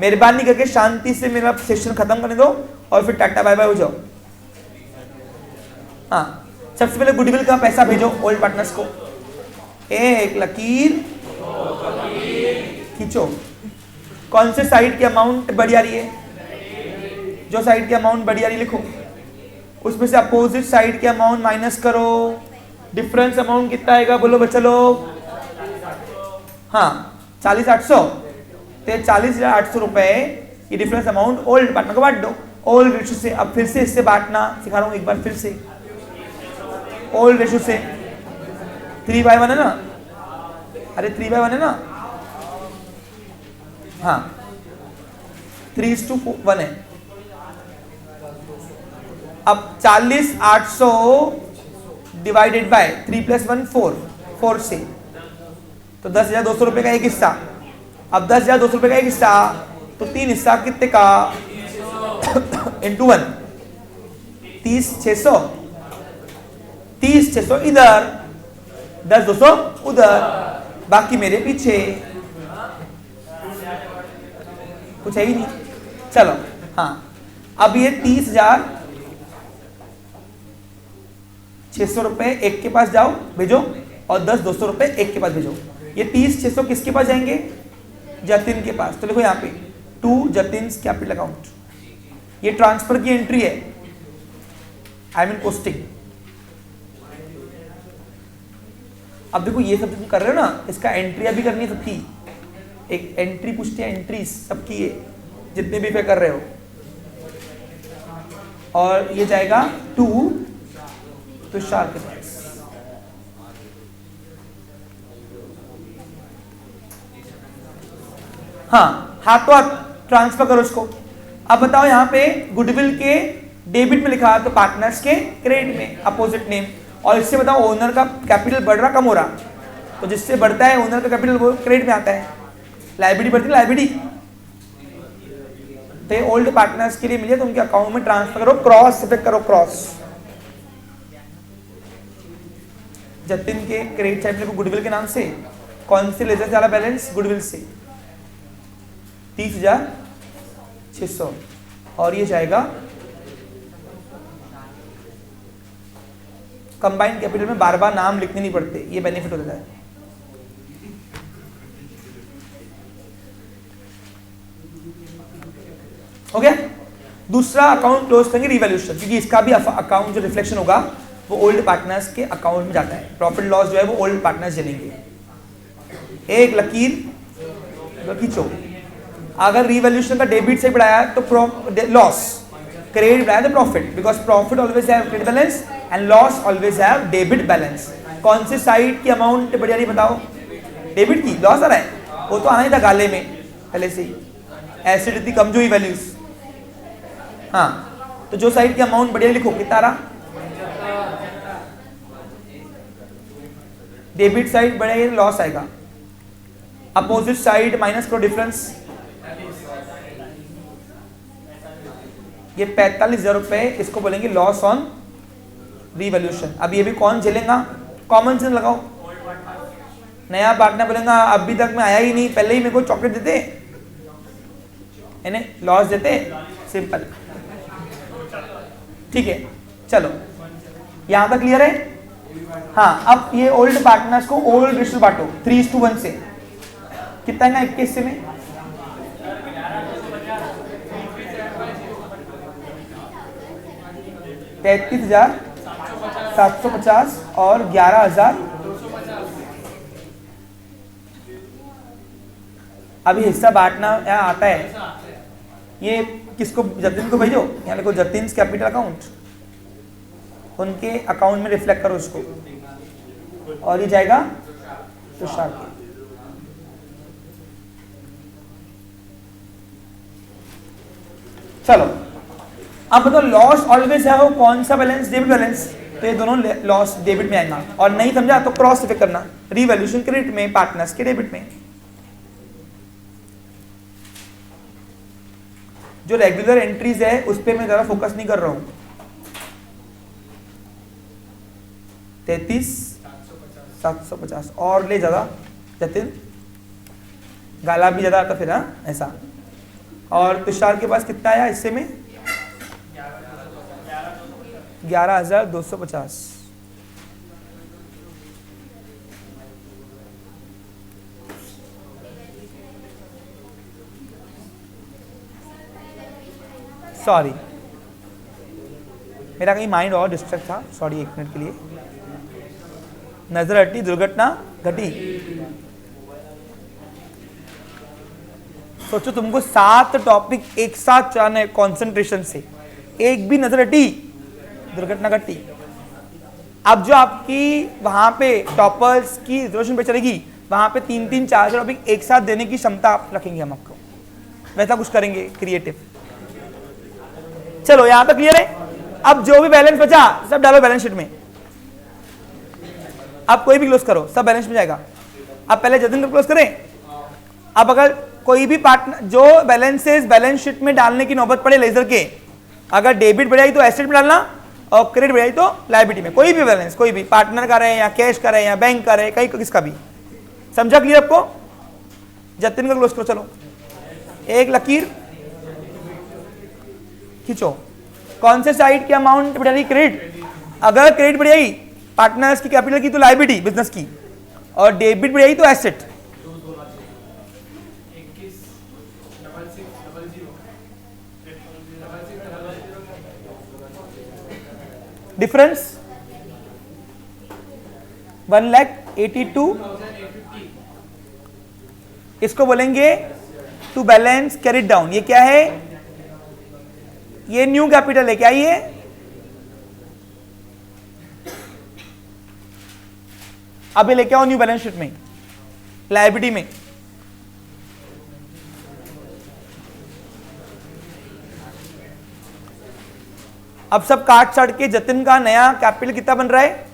मेहरबानी करके शांति से मेरा सेशन खत्म करने दो और फिर टाटा बाय बाय हो जाओ। हाँ, सबसे पहले गुडविल का पैसा भेजो ओल्ड पार्टनर्स को, एक लकीर खींचो। कौन से साइड की अमाउंट बड़ी आ रही है? जो साइड की अमाउंट बड़ी आ रही है लिखो, उसमें से अपोजिट साइड की अमाउंट माइनस करो। डिफरेंस अमाउंट कितना आएगा बोलो बच्चा लोग? हाँ 40,800, तो 40,800 रुपए ये डिफरेंस अमाउंट ओल्ड पार्टनर को बांट दो ओल्ड रेशो से। अब फिर से इससे बांटना सिखा रहा हूँ एक बार फिर से, ओल्ड रेशो से 3/1 है ना, अरे 3/1 है ना, हाँ 3:1 है। अब 40,800 डिवाइडेड बाय 3 + 1 4 से, तो 10,200 रुपए का एक हिस्सा। अब 10,200 रुपए का एक हिस्सा, तो 3 हिस्सा कितने का? × 1 30,600, 30,600 इधर, 10,200 उधर, बाकी मेरे पीछे, कुछ है ही नहीं। चलो हाँ, अब ये 30,600 रुपए एक के पास जाओ भेजो, और 10,200 रुपए एक के पास भेजो। ये 30,600 किसके पास जाएंगे? जतिन के पास। तो देखो यहाँ पे टू जतिन्स कैपिटल अकाउंट, ये ट्रांसफर की एंट्री है, आई मीन पोस्टिंग। अब देखो ये सब तुम कर रहे हो ना, इसका एंट्री अभी करनी है सबकी, एक एंट्री पूछती है, एंट्रीज सबकी है जितने भी पे कर रहे हो, और ये जाएगा टू तुषार के पास। हाँ, हाथों हाथ ट्रांसफर करो उसको। अब बताओ यहाँ पे गुडविल के डेबिट में लिखा तो पार्टनर्स के क्रेडिट में अपोजिट नेम, और इससे बताओ ओनर का कैपिटल बढ़ रहा कम हो रहा? तो जिससे बढ़ता है ओनर का कैपिटल वो क्रेडिट में आता है, लायबिलिटी बढ़ती है लायबिलिटी। तो ये ओल्ड पार्टनर्स के लिए मिले तो उनके अकाउंट में ट्रांसफर करो, क्रॉस इफेक्ट करो, क्रॉस। जतिन के क्रेडिट साइड में गुडविल के नाम से कौन से लेजर से ज्यादा बैलेंस? गुडविल से 30,600 और ये जाएगा कंबाइंड कैपिटल में, बार बार नाम लिखने नहीं पड़ते, ये बेनिफिट हो जाता है। हो गया। दूसरा अकाउंट क्लोज करेंगे रिवैल्यूएशन, क्योंकि इसका भी अकाउंट जो रिफ्लेक्शन होगा वो ओल्ड पार्टनर्स के अकाउंट में जाता है। प्रॉफिट लॉस जो है वो ओल्ड पार्टनर्स झेलेंगे। एक लकीर खींचो, अगर रिवैल्यूएशन का डेबिट से बढ़ाया तो लॉस, क्रेडिट बढ़ाया तो profit, because profit always have credit balance and loss always have debit balance. कौन से साइड की अमाउंट बढ़िया नहीं बताओ? डेबिट की। लॉस आ रहा है वो तो आना ही था गाले में पहले से ही, एसिड इतनी कम जो हुई वैल्यूज। हाँ, तो जो साइड की अमाउंट बढ़िया लिखो, कितना आ रहा? डेबिट साइड बढ़िया, लॉस आएगा। अपोजिट साइड माइनस करो डिफरेंस, ये 45,000 रुपए, इसको बोलेंगे लॉस ऑन रिवैल्यूएशन। अब ये भी कौन झेलेगा? कॉमन सेंस लगाओ। नया पार्टनर बोलेगा अभी तक मैं आया ही नहीं, पहले ही मेरे को चॉकलेट देते, इन्हें लॉस देते, सिंपल। ठीक है, चलो यहां तक क्लियर है? हाँ, अब ये ओल्ड पार्टनर्स को ओल्ड रेशियो बांटो 3:1 से। कितना है 21 से में? 33,750 और 11,000। अभी हिस्सा बांटना यहाँ आता है, ये किसको? जतिन को भेजो, यहाँ लिखो जतिन कैपिटल अकाउंट, उनके अकाउंट में रिफ्लेक्ट करो उसको, और ये जाएगा तुषार को। चलो अब बताओ, लॉस ऑलवेज है वो कौन सा बैलेंस? Debit balance. तो ये दोनों लॉस डेबिट में आएगा, और नहीं समझा तो क्रॉस इफेक्ट करना, रिवैल्यूएशन क्रेडिट में, पार्टनर्स के डेबिट में। जो रेगुलर एंट्रीज है उस पे मैं जरा फोकस नहीं कर रहा हूं। 33,750 और ले ज्यादा जतिन, गाला भी ज्यादा आता फिर। हाँ ऐसा। और तुषार के पास कितना आया हिस्से में? 11,250। सॉरी, मेरा कहीं माइंड और डिस्ट्रैक्ट था, सॉरी, 1 मिनट के लिए। नजर हटी, दुर्घटना घटी। सोचो तुमको 7 टॉपिक एक साथ चलाने कंसंट्रेशन से, एक भी नजर हटी, दुर्घटना घटी। अब जो आपकी वहां पे टॉपर्स की रिजर्वेशन पे चलेगी, वहां पे 3-3, 4 टॉपिक एक साथ देने की क्षमता आप रखेंगे, हम आपको वैसा कुछ करेंगे क्रिएटिव। चलो यहां तक क्लियर है? अब जो भी बैलेंस बचा सब डालो बैलेंस शीट में। अब कोई भी क्लोज करो, सब बैलेंस में जाएगा। अब पहले जतिन को क्लोज करें। अब अगर कोई भी पार्टनर जो बैलेंसेस बैलेंस शीट में डालने की नौबत पड़े लेजर के, अगर डेबिट बढ़ाई तो एसेट में डालना, और क्रेडिट बढ़ाई तो लायबिलिटी में। कोई भी बैलेंस, कोई भी पार्टनर का रहे या कैश का रहे या बैंक का रहे, कहीं किसका भी। समझा क्लियर आपको? जतिन का क्लोज करो। चलो एक लकीर खींचो, कौन से साइड की अमाउंट बढ़ाई? क्रेडिट। अगर क्रेडिट बढ़ाई पार्टनर्स की कैपिटल की तो लायबिलिटी बिजनेस की, और डेबिट बढ़ाई तो एसेट। डिफरेंस 1,82,000। इसको बोलेंगे टू बैलेंस कैरिड डाउन। ये क्या है? ये न्यू कैपिटल है। क्या ये? अब ये लेके आओ न्यू बैलेंस शीट में, लायबिलिटी में। अब सब काट छाट के जतिन का नया कैपिटल कितना बन रहा है?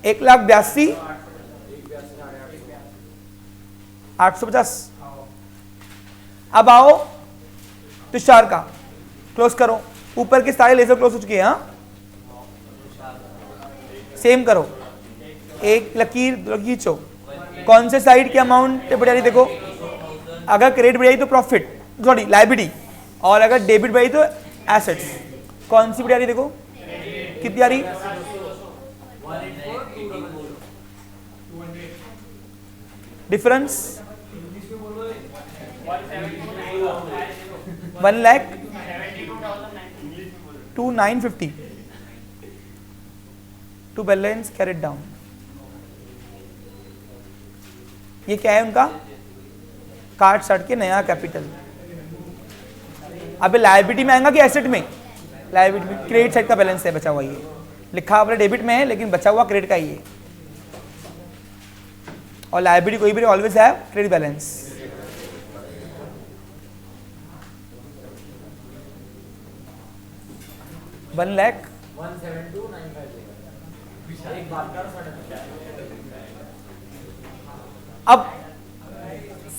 1,82,850। अब आओ तुषार का क्लोज करो, ऊपर के सारे लेजर क्लोज हो चुके हैं। हाँ सेम करो, एक लकीर खींचो, कौन से साइड की अमाउंट बढ़ रही देखो, अगर क्रेडिट बढ़ रही तो प्रॉफिट सॉरी लायबिलिटी, और अगर डेबिट बढ़ रही तो एसेट्स। कौन सी बढ़ रही देखो, कितनी आ रही, difference 1,02,950 to balance carried down. ये क्या है उनका, कार्ड साइड के नया कैपिटल। अब लायबिलिटी में आएगा कि एसेट में, लायबिलिटी में क्रेडिट साइड का बैलेंस है बचा हुआ, ये लिखा अपने डेबिट में है लेकिन बचा हुआ क्रेडिट का ही है। और लायबिलिटी कोई भी ऑलवेज है क्रेडिट बैलेंस। $1,00,000 अब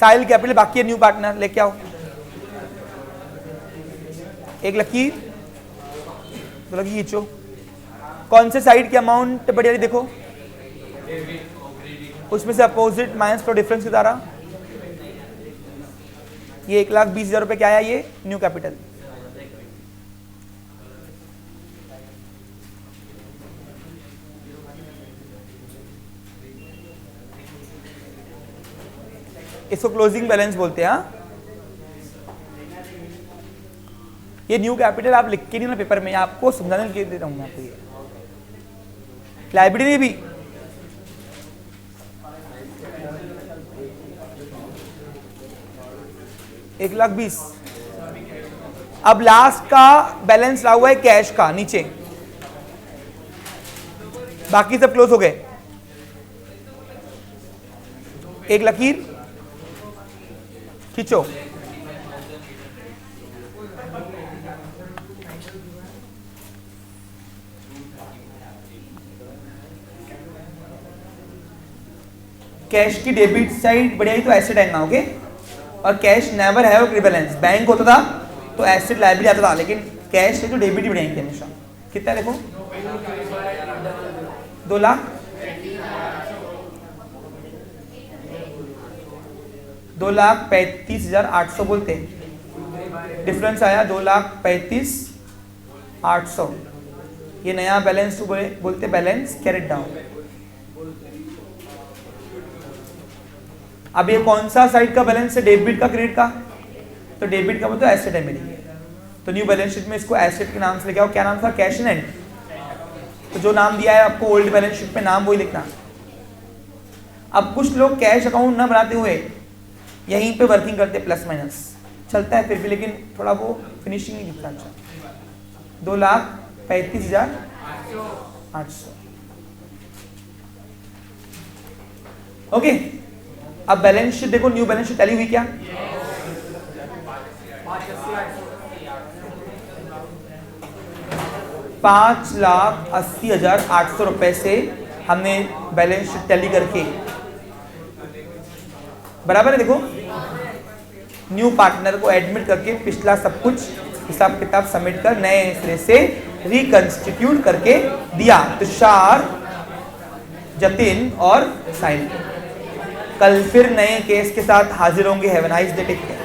साइल कैपिटल बाकी है, न्यू पार्टनर लेके आओ, एक लकीर, दो लकीर खींचो, कौन से साइड की अमाउंट बढ़ रही देखो, उसमें से अपोजिट माइनस प्रो डिफरेंस की द्वारा ये 1,20,000 रुपए क्या आया, ये न्यू कैपिटल। इसको क्लोजिंग बैलेंस बोलते हैं। ये न्यू कैपिटल आप लिख के नहीं ना पेपर में, आपको समझाने के लिए दे रहा हूं मैं आपको। ये लायबिलिटी में भी $1,20,000। अब लास्ट का बैलेंस रहा हुआ है कैश का नीचे, बाकी सब क्लोज हो गए। एक लकीर खींचो, कैश की डेबिट साइड बढ़िया तो एसेट आएगा, ओके। और कैश नेवर है वो बैलेंस, बैंक होता था तो एसेट लायबिलिटी आता था, लेकिन कैश से तो डेबिट ही बढ़ाएंगे हमेशा। कितना देखो, 2 लाख, 2,35,800 बोलते हैं, डिफरेंस आया 2,35,800। ये नया बैलेंस बोलते बैलेंस कैरिड डाउन। अब ये कौन सा साइड का बैलेंस है, डेबिट का क्रेडिट का, तो डेबिट का मतलब एसेट है मेरी, तो न्यू बैलेंस शीट में इसको एसेट के नाम से लेके आओ। क्या नाम था, कैश इन हैंड, तो जो नाम दिया है आपको ओल्ड बैलेंस शीट में नाम वही लिखना। अब कुछ लोग कैश अकाउंट ना बनाते हुए यहीं पे वर्किंग करते, प्लस माइनस चलता है फिर भी, लेकिन थोड़ा वो फिनिशिंग नहीं दिखता अच्छा। 2,35,800, ओके। अब बैलेंस शीट देखो, न्यू बैलेंस शीट टैली हुई क्या, ₹5,80,800 रुपए से हमने बैलेंस शीट टैली करके, बराबर है। देखो न्यू पार्टनर को एडमिट करके पिछला सब कुछ हिसाब किताब सबमिट कर नए सिरे से रिकंस्टिट्यूट करके दिया तुषार, जतिन और साहिल। कल फिर नए केस के साथ हाजिर होंगे। Have a nice day, take care.